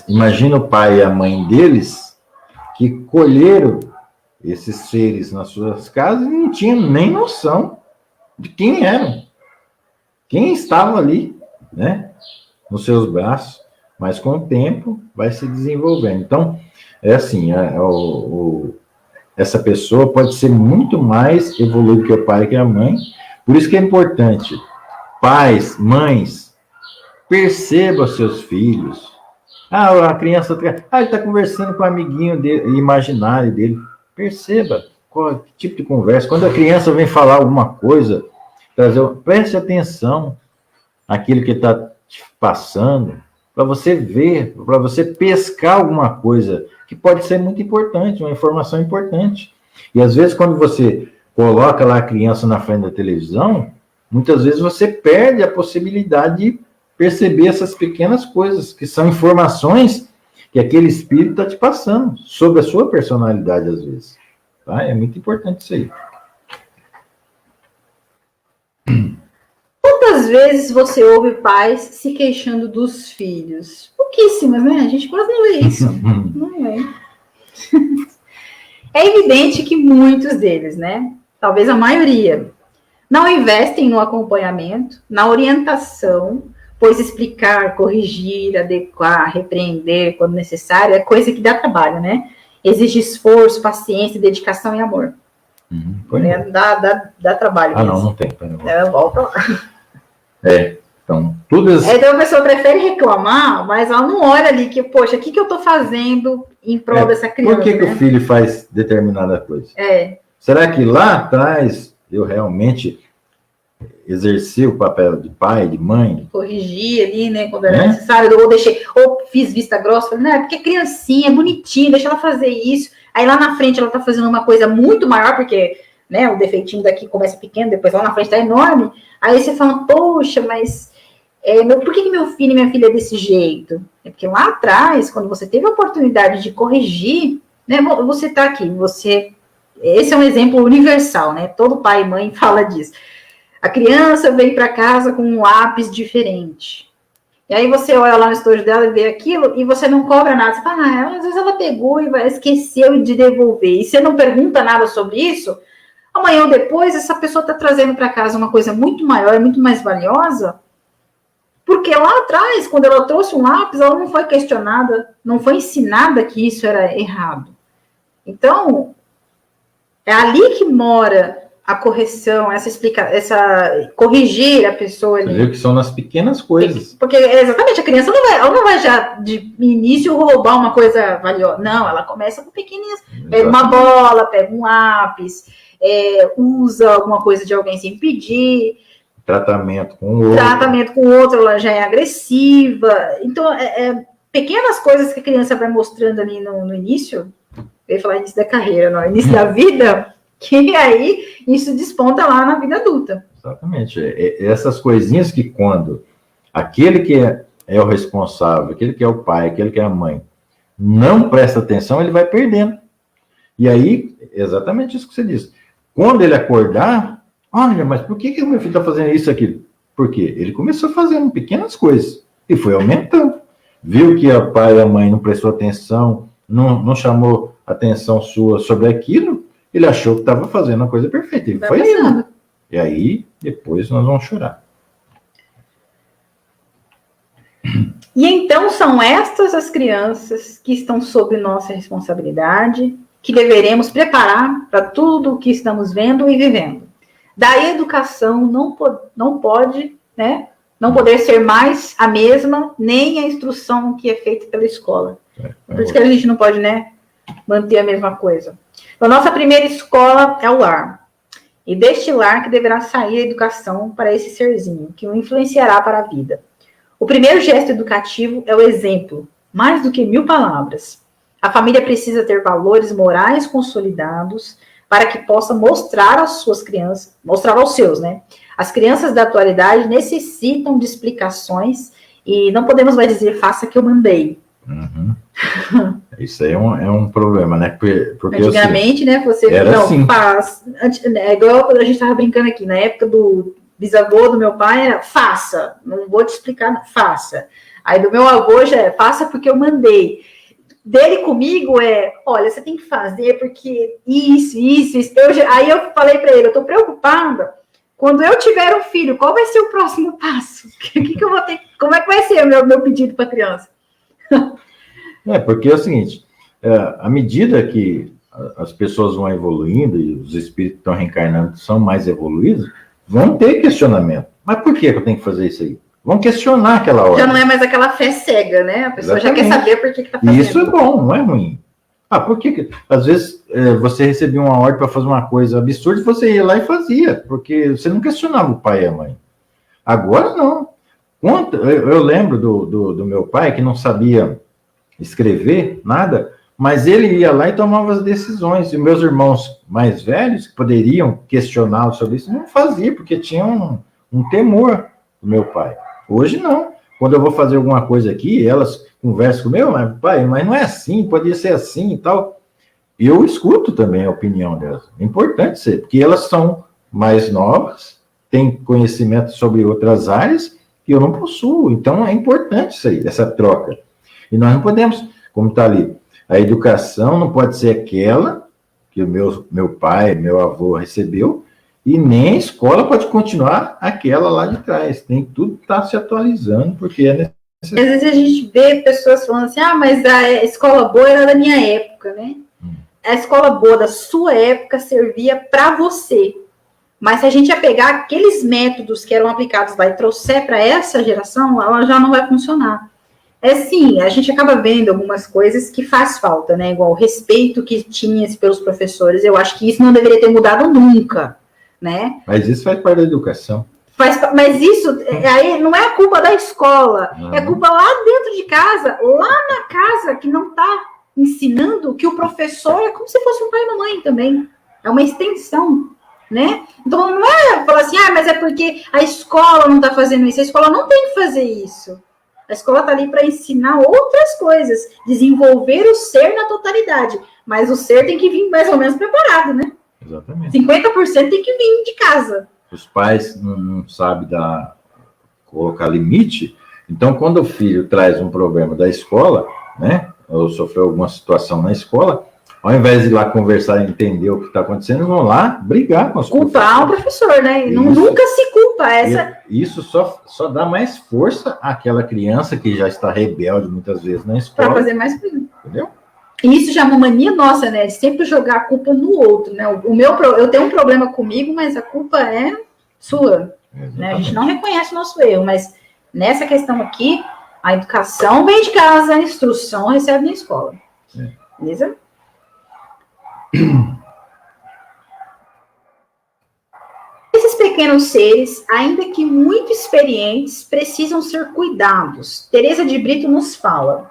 imagina o pai e a mãe deles que colheram esses seres nas suas casas e não tinham nem noção de quem eram, quem estava ali, né, nos seus braços, mas com o tempo vai se desenvolvendo. Então, é assim, essa pessoa pode ser muito mais evoluída que o pai e que a mãe, por isso que é importante, pais, mães, perceba seus filhos. A criança ele está conversando com o amiguinho dele, imaginário dele. Perceba que tipo de conversa. Quando a criança vem falar alguma coisa, preste atenção naquilo que está te passando, para você ver, para você pescar alguma coisa que pode ser muito importante, uma informação importante. E às vezes, quando você coloca lá a criança na frente da televisão, muitas vezes você perde a possibilidade de perceber essas pequenas coisas, que são informações que aquele espírito está te passando, sobre a sua personalidade, às vezes. Tá? É muito importante isso aí. Quantas vezes você ouve pais se queixando dos filhos? Pouquíssimas, né? A gente quase não vê isso. Não é. É evidente que muitos deles, né? Talvez a maioria, não investem no acompanhamento, na orientação, pois explicar, corrigir, adequar, repreender quando necessário é coisa que dá trabalho, né? Exige esforço, paciência, dedicação e amor. Dá trabalho. Não tem. Volta lá. Então, tudo isso... Então a pessoa prefere reclamar, mas ela não olha ali que, poxa, o que eu estou fazendo em prol dessa criança? Por que o filho faz determinada coisa? Será que lá atrás eu realmente exerci o papel de pai, de mãe? Corrigir ali, né, quando era necessário, ou fiz vista grossa, falei, não, é porque é criancinha, é bonitinha, deixa ela fazer isso. Aí lá na frente ela tá fazendo uma coisa muito maior, porque, né, o defeitinho daqui começa pequeno, depois lá na frente tá enorme. Aí você fala, poxa, mas por que meu filho e minha filha é desse jeito? É porque lá atrás, quando você teve a oportunidade de corrigir, né, você tá aqui, esse é um exemplo universal, né, todo pai e mãe fala disso. A criança vem para casa com um lápis diferente. E aí você olha lá no estojo dela e vê aquilo, e você não cobra nada. Você fala, às vezes ela pegou e esqueceu de devolver. E você não pergunta nada sobre isso, amanhã ou depois, essa pessoa está trazendo para casa uma coisa muito maior, muito mais valiosa, porque lá atrás, quando ela trouxe um lápis, ela não foi questionada, não foi ensinada que isso era errado. Então, é ali que mora a correção, essa corrigir a pessoa ali. Você viu que são nas pequenas coisas. Porque exatamente, a criança não vai já de início roubar uma coisa valiosa. Não, ela começa com pequenininhas. Pega uma bola, pega um lápis, usa alguma coisa de alguém sem pedir. Tratamento com o outro. Tratamento com o outro, ela já é agressiva. Então, pequenas coisas que a criança vai mostrando ali no início, eu ia falar início da carreira, não, início da vida, que aí isso desponta lá na vida adulta. Exatamente. Essas coisinhas que quando aquele que é o responsável, aquele que é o pai, aquele que é a mãe, não presta atenção, ele vai perdendo. E aí, exatamente isso que você disse. Quando ele acordar, olha, mas por que o meu filho está fazendo isso aqui? Porque ele começou fazendo pequenas coisas e foi aumentando. Viu que o pai e a mãe não prestou atenção, não chamou atenção sua sobre aquilo, ele achou que estava fazendo a coisa perfeita. E foi indo. E aí, depois nós vamos chorar. E então são estas as crianças que estão sob nossa responsabilidade, que deveremos preparar para tudo o que estamos vendo e vivendo. Da educação não pode, né, não poder ser mais a mesma, nem a instrução que é feita pela escola. Por isso que a gente não pode, né, manter a mesma coisa. Então, nossa primeira escola é o lar. E deste lar que deverá sair a educação para esse serzinho, que o influenciará para a vida. O primeiro gesto educativo é o exemplo, mais do que 1000 palavras. A família precisa ter valores morais consolidados para que possa mostrar às suas crianças, mostrar aos seus, né? As crianças da atualidade necessitam de explicações e não podemos mais dizer, faça que eu mandei. Uhum. Isso aí é um problema, né? Porque antigamente, assim, né? Você não assim. Faz. É igual quando a gente estava brincando aqui, na época do bisavô do meu pai, era faça, não vou te explicar, faça. Aí do meu avô já é faça porque eu mandei. Dele comigo olha, você tem que fazer porque isso. Aí eu falei para ele, eu estou preocupada. Quando eu tiver um filho, qual vai ser o próximo passo? Que eu vou ter? Como é que vai ser o meu pedido para a criança? Porque é o seguinte, à medida que as pessoas vão evoluindo e os espíritos que estão reencarnando são mais evoluídos, vão ter questionamento. Mas por que eu tenho que fazer isso aí? Vão questionar aquela hora. Já não é mais aquela fé cega, né? A pessoa já quer saber por que está fazendo. E isso é bom, não é ruim. Por que? Às vezes você recebia uma ordem para fazer uma coisa absurda e você ia lá e fazia, porque você não questionava o pai e a mãe. Agora não. Eu lembro do meu pai que não sabia escrever nada, mas ele ia lá e tomava as decisões. E meus irmãos mais velhos, que poderiam questioná-lo sobre isso, não faziam, porque tinham um temor do meu pai. Hoje não. Quando eu vou fazer alguma coisa aqui, elas conversam comigo, mas pai, mas não é assim, poderia ser assim e tal. Eu escuto também a opinião delas. É importante ser, porque elas são mais novas, têm conhecimento sobre outras áreas que eu não possuo. Então é importante isso aí, essa troca. E nós não podemos, como está ali, a educação não pode ser aquela que o meu pai, meu avô recebeu, e nem a escola pode continuar aquela lá de trás. Tem tudo que está se atualizando, porque é necessário. Às vezes a gente vê pessoas falando assim, mas a escola boa era da minha época, né? A escola boa da sua época servia para você. Mas se a gente ia pegar aqueles métodos que eram aplicados lá e trouxer para essa geração, ela já não vai funcionar. Sim, a gente acaba vendo algumas coisas que faz falta, né? Igual o respeito que tinha pelos professores. Eu acho que isso não deveria ter mudado nunca, né? Mas isso faz parte da educação. Mas isso aí não é a culpa da escola, é culpa lá dentro de casa, lá na casa que não está ensinando que o professor é como se fosse um pai e uma mãe também. É uma extensão, né? Então não é falar assim, mas é porque a escola não está fazendo isso. A escola não tem que fazer isso. A escola está ali para ensinar outras coisas, desenvolver o ser na totalidade. Mas o ser tem que vir mais ou menos preparado, né? Exatamente. 50% tem que vir de casa. Os pais não sabem colocar limite, Então, quando o filho traz um problema da escola, né, ou sofreu alguma situação na escola, ao invés de ir lá conversar e entender o que está acontecendo, vão lá brigar com os culpar o professor, né? Nunca se culpa. Isso só dá mais força àquela criança que já está rebelde muitas vezes na escola. Para fazer mais coisa. Entendeu? E isso já é uma mania nossa, né? De sempre jogar a culpa no outro, né? Eu tenho um problema comigo, mas a culpa é sua. Né? A gente não reconhece o nosso erro, mas nessa questão aqui, a educação vem de casa, a instrução recebe na escola. Beleza? Esses pequenos seres, ainda que muito experientes, precisam ser cuidados. Teresa de Brito nos fala: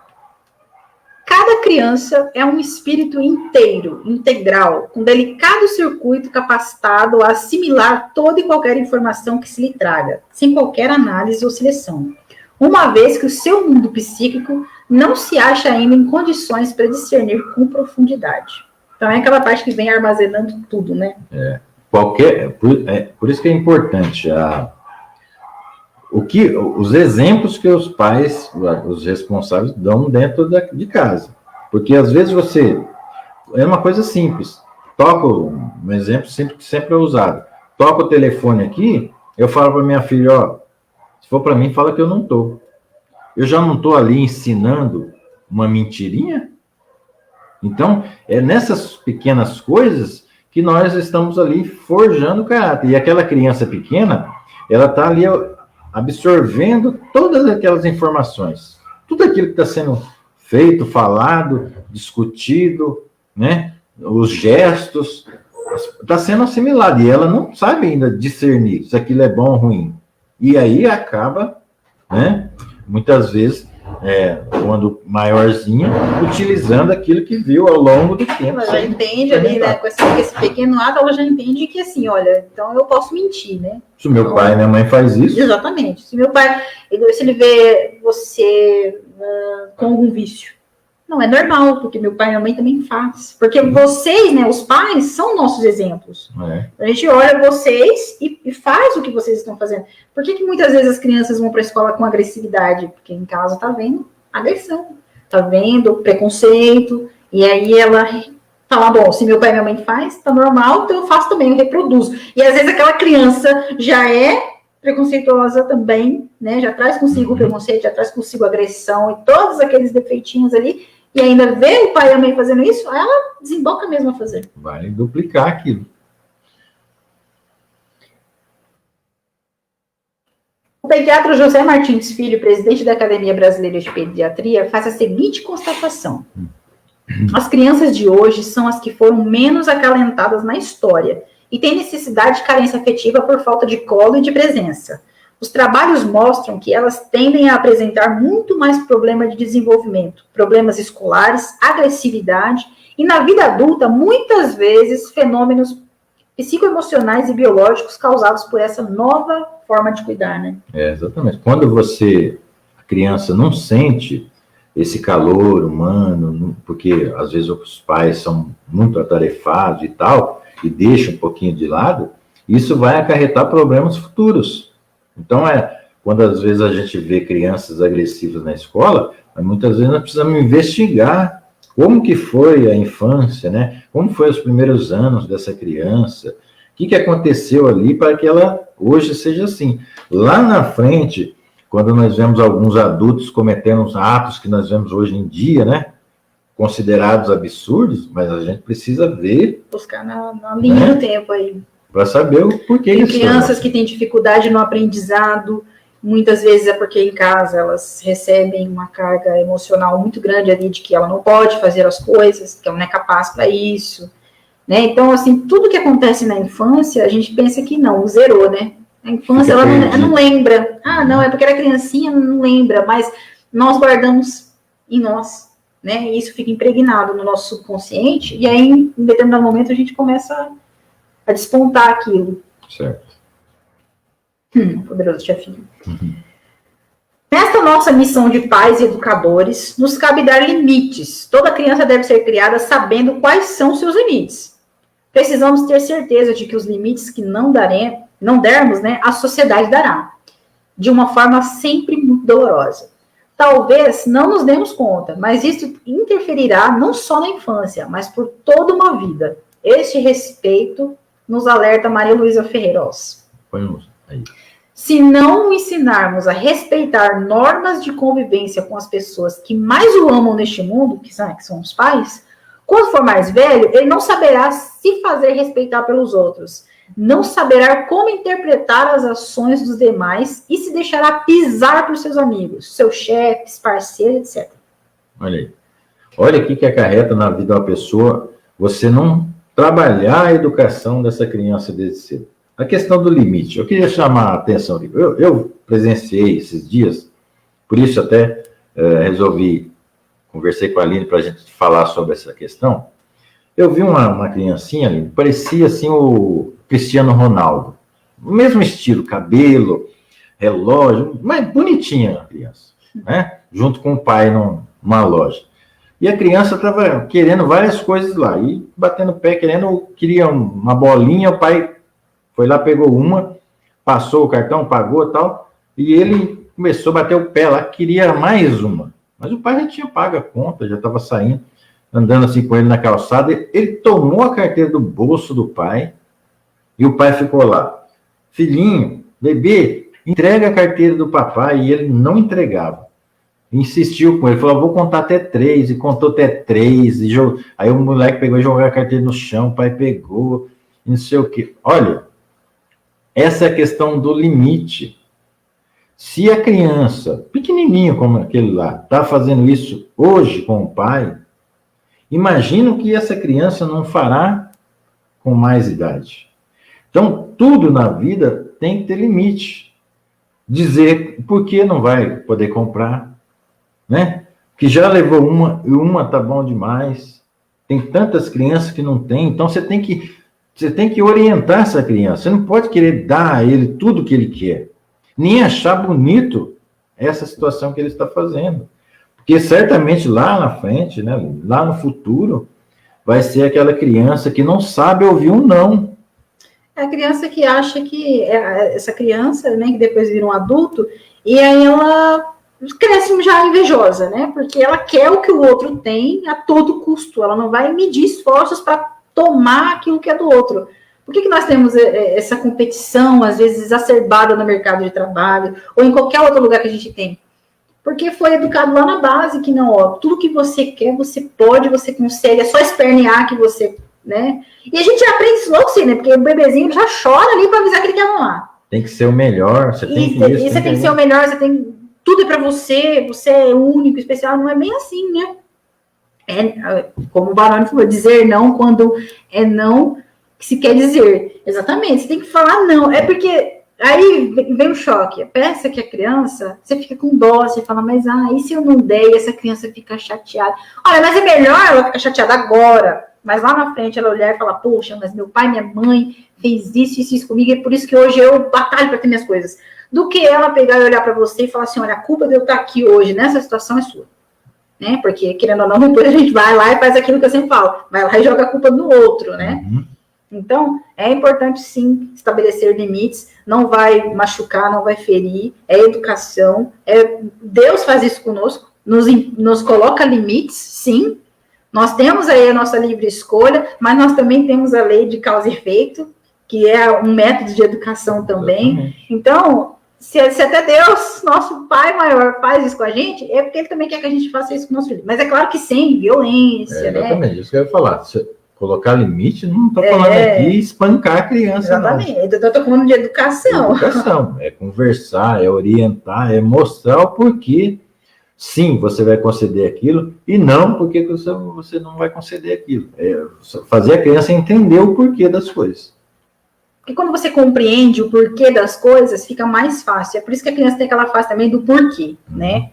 cada criança é um espírito inteiro, integral, com delicado circuito capacitado a assimilar toda e qualquer informação que se lhe traga, sem qualquer análise ou seleção, uma vez que o seu mundo psíquico não se acha ainda em condições para discernir com profundidade. Então é aquela parte que vem armazenando tudo, né? Por isso que é importante os exemplos que os pais, os responsáveis, dão dentro de casa. Porque às vezes é uma coisa simples. Toca, um exemplo sempre é usado. Toca o telefone aqui, eu falo para minha filha, ó, se for para mim, fala que eu não estou. Eu já não estou ali ensinando uma mentirinha? Então, é nessas pequenas coisas que nós estamos ali forjando o caráter. E aquela criança pequena, ela está ali absorvendo todas aquelas informações. Tudo aquilo que está sendo feito, falado, discutido, né? Os gestos, está sendo assimilado. E ela não sabe ainda discernir se aquilo é bom ou ruim. E aí acaba, né? Muitas vezes, quando maiorzinha, utilizando aquilo que viu ao longo do tempo. Ela já entende ali, né? Com esse pequeno ato, ela já entende que assim, olha, então eu posso mentir, né? Se o meu pai e minha mãe faz isso. Exatamente. Se meu pai, se ele vê você com algum vício, não é normal, porque meu pai e minha mãe também faz. Porque vocês, né, os pais, são nossos exemplos. A gente olha vocês e faz o que vocês estão fazendo. Por que muitas vezes as crianças vão para a escola com agressividade? Porque em casa tá vendo agressão, tá vendo preconceito, e aí ela fala, bom, se meu pai e minha mãe faz, tá normal, então eu faço também, eu reproduzo. E às vezes aquela criança já é preconceituosa também, né? Já traz consigo o preconceito, já traz consigo agressão e todos aqueles defeitinhos ali, e ainda vê o pai e a mãe fazendo isso, ela desemboca mesmo a fazer. Vai duplicar aquilo. O pediatra José Martins Filho, presidente da Academia Brasileira de Pediatria, faz a seguinte constatação: as crianças de hoje são as que foram menos acalentadas na história e têm necessidade de carência afetiva por falta de colo e de presença. Os trabalhos mostram que elas tendem a apresentar muito mais problema de desenvolvimento, problemas escolares, agressividade e, na vida adulta, muitas vezes, fenômenos psicoemocionais e biológicos causados por essa nova forma de cuidar, né? Exatamente. Quando a criança não sente esse calor humano, porque às vezes os pais são muito atarefados e tal, e deixam um pouquinho de lado, isso vai acarretar problemas futuros. Então, quando às vezes a gente vê crianças agressivas na escola, muitas vezes nós precisamos investigar como que foi a infância, né? Como foi os primeiros anos dessa criança, o que aconteceu ali para que ela hoje seja assim. Lá na frente, quando nós vemos alguns adultos cometendo os atos que nós vemos hoje em dia, né? Considerados absurdos, mas a gente precisa ver... Buscar na linha do tempo aí. Para saber o porquê eles são. Tem crianças que têm dificuldade no aprendizado, muitas vezes é porque em casa elas recebem uma carga emocional muito grande ali de que ela não pode fazer as coisas, que ela não é capaz para isso, né? Então, assim, tudo que acontece na infância, a gente pensa que não, zerou, né? A infância, ela não lembra. Ah, não, é porque era criancinha, não lembra, mas nós guardamos em nós, né? E isso fica impregnado no nosso subconsciente, e aí, em determinado momento, a gente começa a despontar aquilo. Certo. Poderoso chefinho. Nesta nossa missão de pais e educadores, nos cabe dar limites. Toda criança deve ser criada sabendo quais são seus limites. Precisamos ter certeza de que os limites que não dermos, né, a sociedade dará. De uma forma sempre muito dolorosa. Talvez não nos demos conta, mas isso interferirá não só na infância, mas por toda uma vida. Este respeito nos alerta Maria Luísa Ferreiros. Se não o ensinarmos a respeitar normas de convivência com as pessoas que mais o amam neste mundo, que são os pais, quando for mais velho, ele não saberá se fazer respeitar pelos outros, não saberá como interpretar as ações dos demais e se deixará pisar por seus amigos, seus chefes, parceiros, etc. Olha aí. Olha o que acarreta na vida de uma pessoa você não trabalhar a educação dessa criança desde cedo. A questão do limite. Eu queria chamar a atenção. Eu presenciei esses dias, por isso até conversei com a Aline para a gente falar sobre essa questão. Eu vi uma criancinha ali, parecia assim o Cristiano Ronaldo. O mesmo estilo, cabelo, relógio, mas bonitinha a criança, né? Junto com o pai numa loja. E a criança estava querendo várias coisas lá, e batendo o pé, queria uma bolinha, o pai foi lá, pegou uma, passou o cartão, pagou e tal, e ele começou a bater o pé lá, queria mais uma. Mas o pai já tinha pago a conta, já estava saindo, andando assim com ele na calçada, ele tomou a carteira do bolso do pai, e o pai ficou lá, filhinho, bebê, entrega a carteira do papai, e ele não entregava. Insistiu com ele, falou, vou contar até 3, e contou até 3, aí o moleque pegou e jogou a carteira no chão, o pai pegou, não sei o quê. Olha, essa é a questão do limite. Se a criança, pequenininho como aquele lá, está fazendo isso hoje com o pai, imagina o que essa criança não fará com mais idade. Então, tudo na vida tem que ter limite. Dizer por que não vai poder comprar, né? Que já levou uma, e uma tá bom demais. Tem tantas crianças que não tem, então você tem que orientar essa criança. Você não pode querer dar a ele tudo que ele quer, nem achar bonito essa situação que ele está fazendo. Porque certamente lá na frente, né, lá no futuro, vai ser aquela criança que não sabe ouvir um não. É a criança que acha que essa criança, né, que depois vira um adulto, e aí ela cresce já invejosa, né? Porque ela quer o que o outro tem a todo custo. Ela não vai medir esforços para tomar aquilo que é do outro. Por que nós temos essa competição, às vezes, exacerbada no mercado de trabalho, ou em qualquer outro lugar que a gente tem? Porque foi educado lá na base que não, ó, tudo que você quer, você pode, você consegue, é só espernear que você, né? E a gente já aprende isso logo assim, né? Porque o bebezinho já chora ali para avisar que ele quer mamar. Tem que ser o melhor, você tem que você tem que ser o melhor, você tem... Tudo é para você, você é único, especial, não é bem assim, né? Como o Baroni falou, dizer não quando é não que se quer dizer. Exatamente, você tem que falar não. É porque aí vem o choque. Pensa que a criança, você fica com dó, você fala, mas e se eu não der e essa criança fica chateada? Olha, mas é melhor ela ficar chateada agora, mas lá na frente ela olhar e falar, poxa, mas meu pai e minha mãe fez isso comigo, e é por isso que hoje eu batalho para ter minhas coisas. Do que ela pegar e olhar para você e falar assim, olha, a culpa de eu estar aqui hoje nessa situação é sua. Né? Porque, querendo ou não, depois a gente vai lá e faz aquilo que eu sempre falo, vai lá e joga a culpa no outro, né? Uhum. Então, é importante, sim, estabelecer limites, não vai machucar, não vai ferir, é educação, Deus faz isso conosco, nos coloca limites, sim, nós temos aí a nossa livre escolha, mas nós também temos a lei de causa e efeito, que é um método de educação também. Exatamente. Então, se até Deus, nosso Pai maior, faz isso com a gente, é porque Ele também quer que a gente faça isso com o nosso filho. Mas é claro que sem violência, exatamente, isso que eu ia falar. Colocar limite, não estou falando aqui espancar a criança, exatamente. Não. Eu estou falando de educação. Educação, é conversar, é orientar, é mostrar o porquê. Sim, você vai conceder aquilo, e não porque você não vai conceder aquilo. É fazer a criança entender o porquê das coisas. Porque quando você compreende o porquê das coisas, fica mais fácil. É por isso que a criança tem aquela fase também do porquê, né?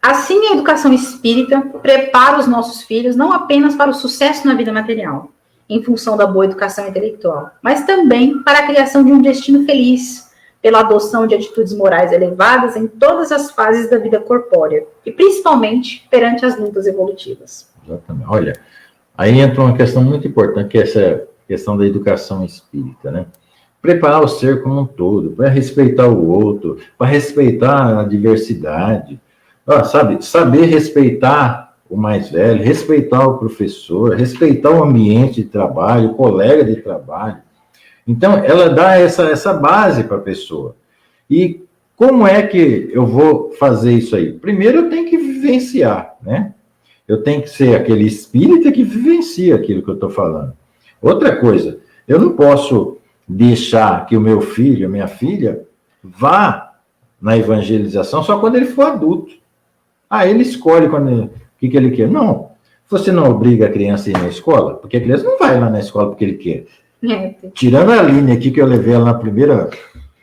Assim, a educação espírita prepara os nossos filhos não apenas para o sucesso na vida material, em função da boa educação intelectual, mas também para a criação de um destino feliz, pela adoção de atitudes morais elevadas em todas as fases da vida corpórea, e principalmente perante as lutas evolutivas. Exatamente. Olha, aí entra uma questão muito importante, que é essa questão da educação espírita, né? preparar o ser como um todo, para respeitar o outro, para respeitar a diversidade, sabe? Saber respeitar o mais velho, respeitar o professor, respeitar o ambiente de trabalho, o colega de trabalho. Então, ela dá essa base para a pessoa. E como é que eu vou fazer isso aí? Primeiro, eu tenho que vivenciar, né? Eu tenho que ser aquele espírita que vivencia aquilo que eu estou falando. Outra coisa, eu não posso deixar que o meu filho, a minha filha, vá na evangelização só quando ele for adulto. Ele escolhe o que ele quer. Não, você não obriga a criança a ir na escola, porque a criança não vai lá na escola porque ele quer. Tirando a linha aqui que eu levei ela na primeira,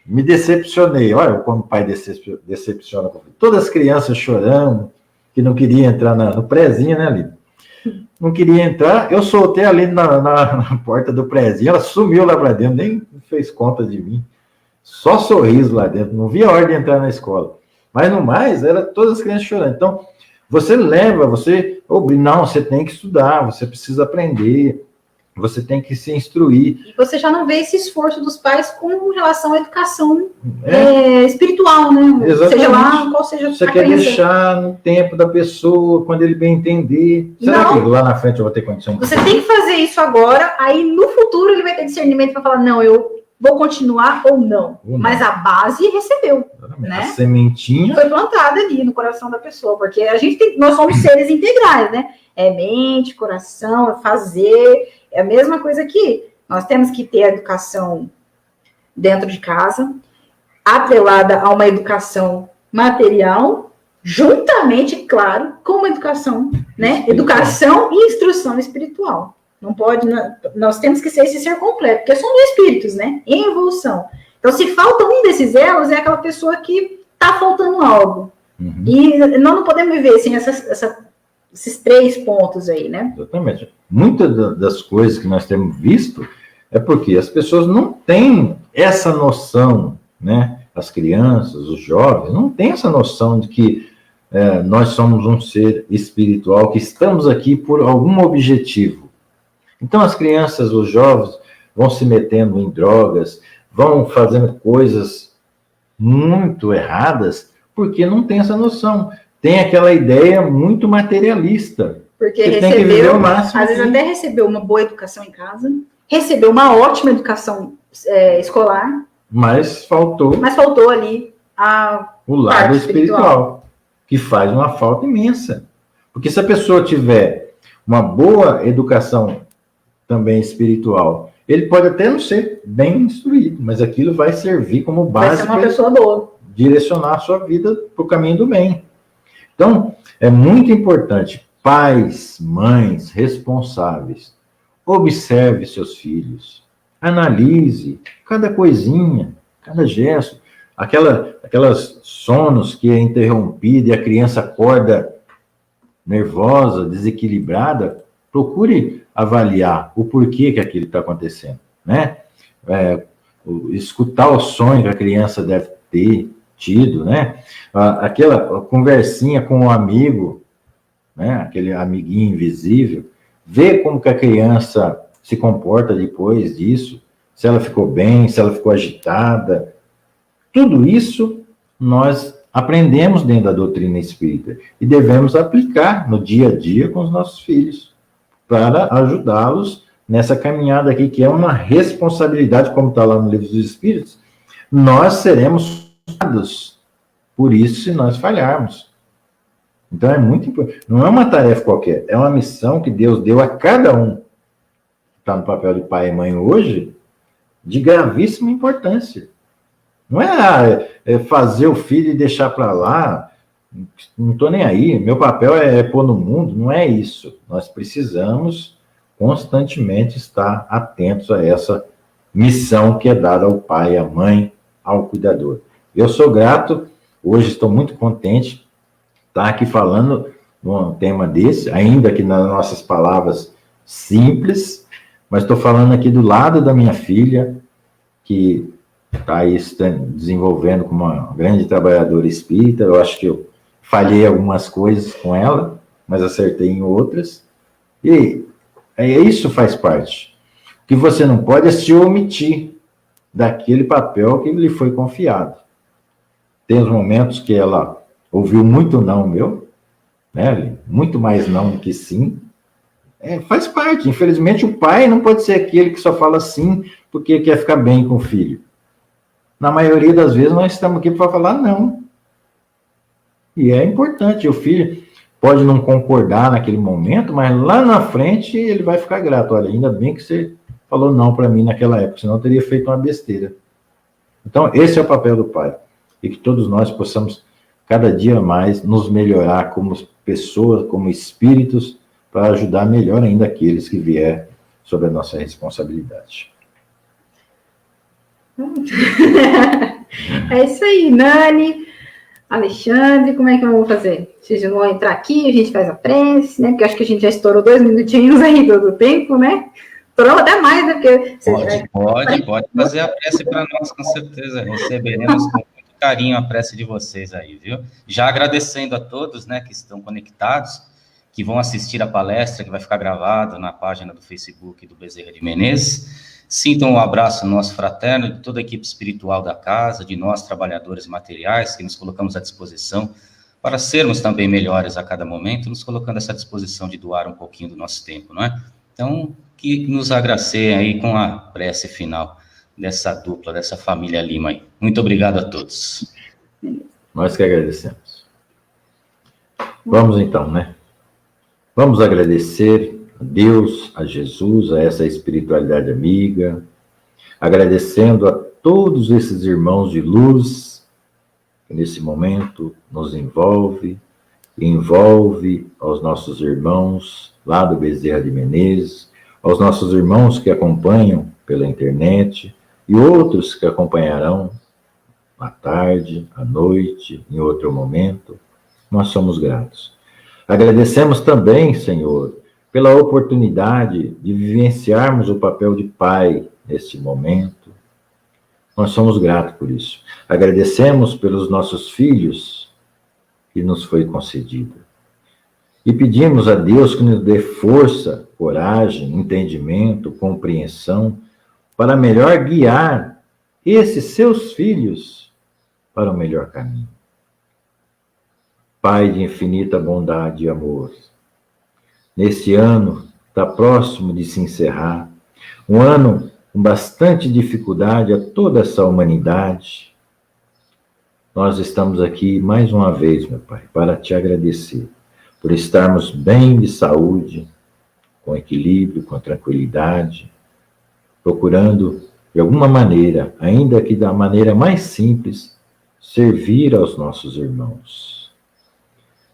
me decepcionei. Olha como o pai decepciona. Todas as crianças chorando, que não queriam entrar no prézinho, né, Aline? Não queria entrar, eu soltei a Aline na porta do prézinho, ela sumiu lá para dentro, nem fez conta de mim. Só sorriso lá dentro, não via a hora de entrar na escola. Mas no mais, era todas as crianças chorando. Então, você leva, você obriga, não, você tem que estudar, você precisa aprender, você tem que se instruir. E você já não vê esse esforço dos pais com relação à educação espiritual, né? Exatamente. Seja lá qual seja você quer deixar no tempo da pessoa, quando ele bem entender. Será que lá na frente eu vou ter condição de... Você tem que fazer isso agora, aí no futuro ele vai ter discernimento para falar, não, eu vou continuar ou não. Mas a base recebeu. Né? A sementinha foi plantada ali no coração da pessoa, porque nós somos seres integrais, né? É mente, coração, é fazer, é a mesma coisa aqui. Nós temos que ter a educação dentro de casa, atrelada a uma educação material, juntamente, claro, com uma educação, né? Educação e instrução espiritual. Não pode, nós temos que ser esse ser completo, porque somos espíritos, né? Em evolução. Então, se falta um desses elos, é aquela pessoa que está faltando algo. Uhum. E nós não podemos viver sem esses 3 pontos aí, né? Exatamente. Muitas das coisas que nós temos visto é porque as pessoas não têm essa noção, né? As crianças, os jovens, não têm essa noção de que nós somos um ser espiritual, que estamos aqui por algum objetivo. Então, as crianças, os jovens, vão se metendo em drogas, vão fazendo coisas muito erradas, porque não tem essa noção. Tem aquela ideia muito materialista. Porque recebeu, às vezes até recebeu uma boa educação em casa, recebeu uma ótima educação escolar. Mas faltou ali o lado espiritual, que faz uma falta imensa. Porque se a pessoa tiver uma boa educação também espiritual, ele pode até não ser bem instruído, mas aquilo vai servir como base para uma pessoa boa, direcionar a sua vida para o caminho do bem. Então, é muito importante, pais, mães responsáveis, observe seus filhos, analise cada coisinha, cada gesto, aquelas sonos que é interrompida e a criança acorda nervosa, desequilibrada, procure avaliar o porquê que aquilo está acontecendo, né? Escutar o sonho que a criança deve ter tido, né? Aquela conversinha com um amigo, né? Aquele amiguinho invisível, ver como que a criança se comporta depois disso, se ela ficou bem, se ela ficou agitada. Tudo isso nós aprendemos dentro da doutrina espírita e devemos aplicar no dia a dia com os nossos filhos, para ajudá-los nessa caminhada aqui, que é uma responsabilidade, como está lá no Livro dos Espíritos. Nós seremos julgados por isso se nós falharmos. Então é muito importante. Não é uma tarefa qualquer, é uma missão que Deus deu a cada um que está no papel de pai e mãe hoje, de gravíssima importância. Não é fazer o filho e deixar para lá, não estou nem aí, meu papel é pôr no mundo, não é isso. Nós precisamos constantemente estar atentos a essa missão que é dada ao pai, à mãe, ao cuidador. Eu sou grato, hoje estou muito contente de estar aqui falando num tema desse, ainda que nas nossas palavras simples, mas estou falando aqui do lado da minha filha, que está aí desenvolvendo como uma grande trabalhadora espírita. Eu acho que eu falhei algumas coisas com ela, mas acertei em outras. E isso faz parte. O que você não pode é se omitir. daquele papel que lhe foi confiado. Tem os momentos que ela ouviu muito não meu, né? Muito mais não do que sim. Faz parte. Infelizmente, o pai não pode ser aquele que só fala sim porque quer ficar bem com o filho. Na maioria das vezes, nós estamos aqui para falar não. E é importante. O filho pode não concordar naquele momento, mas lá na frente ele vai ficar grato. Olha, ainda bem que você falou não para mim naquela época, senão eu teria feito uma besteira. Então, esse é o papel do pai. E que todos nós possamos, cada dia mais, nos melhorar como pessoas, como espíritos, para ajudar melhor ainda aqueles que vier sob a nossa responsabilidade. É isso aí, Nani, Alexandre, como é que eu vou fazer? Vocês vão entrar aqui, a gente faz a prece, né? Porque eu acho que a gente já estourou 2 minutinhos aí do tempo, né? Estourou até mais, né? Porque pode fazer a prece para nós, com certeza. Receberemos com muito carinho a prece de vocês aí, viu? Já agradecendo a todos, né, que estão conectados, que vão assistir a palestra, que vai ficar gravada na página do Facebook do Bezerra de Menezes. Sintam um abraço nosso fraterno, de toda a equipe espiritual da casa, de nós, trabalhadores materiais, que nos colocamos à disposição para sermos também melhores a cada momento, nos colocando essa disposição de doar um pouquinho do nosso tempo, não é? Então, que nos agraceiem aí com a prece final dessa dupla, dessa família Lima aí. Muito obrigado a todos. Nós que agradecemos. Vamos então, né? Vamos agradecer a Deus, a Jesus, a essa espiritualidade amiga, agradecendo a todos esses irmãos de luz que nesse momento nos envolve aos nossos irmãos lá do Bezerra de Menezes, aos nossos irmãos que acompanham pela internet e outros que acompanharão à tarde, à noite, em outro momento. Nós somos gratos. Agradecemos também, Senhor, pela oportunidade de vivenciarmos o papel de pai neste momento. Nós somos gratos por isso. Agradecemos pelos nossos filhos que nos foi concedido. E pedimos a Deus que nos dê força, coragem, entendimento, compreensão, para melhor guiar esses seus filhos para o melhor caminho. Pai de infinita bondade e amor, nesse ano está próximo de se encerrar, um ano com bastante dificuldade a toda essa humanidade, nós estamos aqui mais uma vez, meu Pai, para te agradecer por estarmos bem de saúde, com equilíbrio, com tranquilidade, procurando, de alguma maneira, ainda que da maneira mais simples, servir aos nossos irmãos.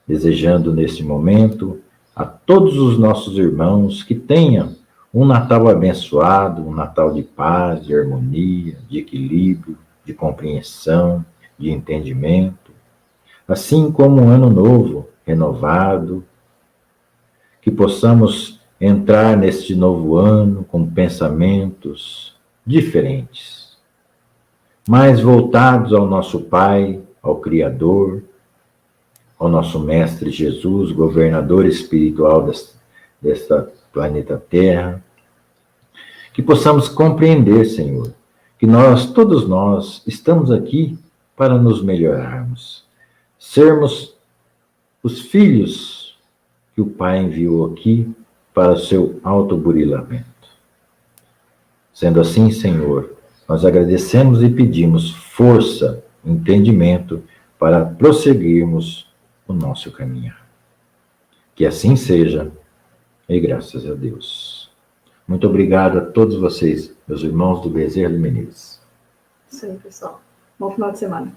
Desejando neste momento a todos os nossos irmãos que tenham um Natal abençoado, um Natal de paz, de harmonia, de equilíbrio, de compreensão, de entendimento, assim como um ano novo, renovado, que possamos entrar neste novo ano com pensamentos diferentes, mais voltados ao nosso Pai, ao Criador, ao nosso Mestre Jesus, governador espiritual desta planeta Terra, que possamos compreender, Senhor, que todos nós, estamos aqui para nos melhorarmos, sermos os filhos que o Pai enviou aqui para o seu autoburilamento. Sendo assim, Senhor, nós agradecemos e pedimos força, entendimento para prosseguirmos o nosso caminhar. Que assim seja, e graças a Deus. Muito obrigado a todos vocês, meus irmãos do Bezerra de Menezes. Isso aí, pessoal. Bom final de semana.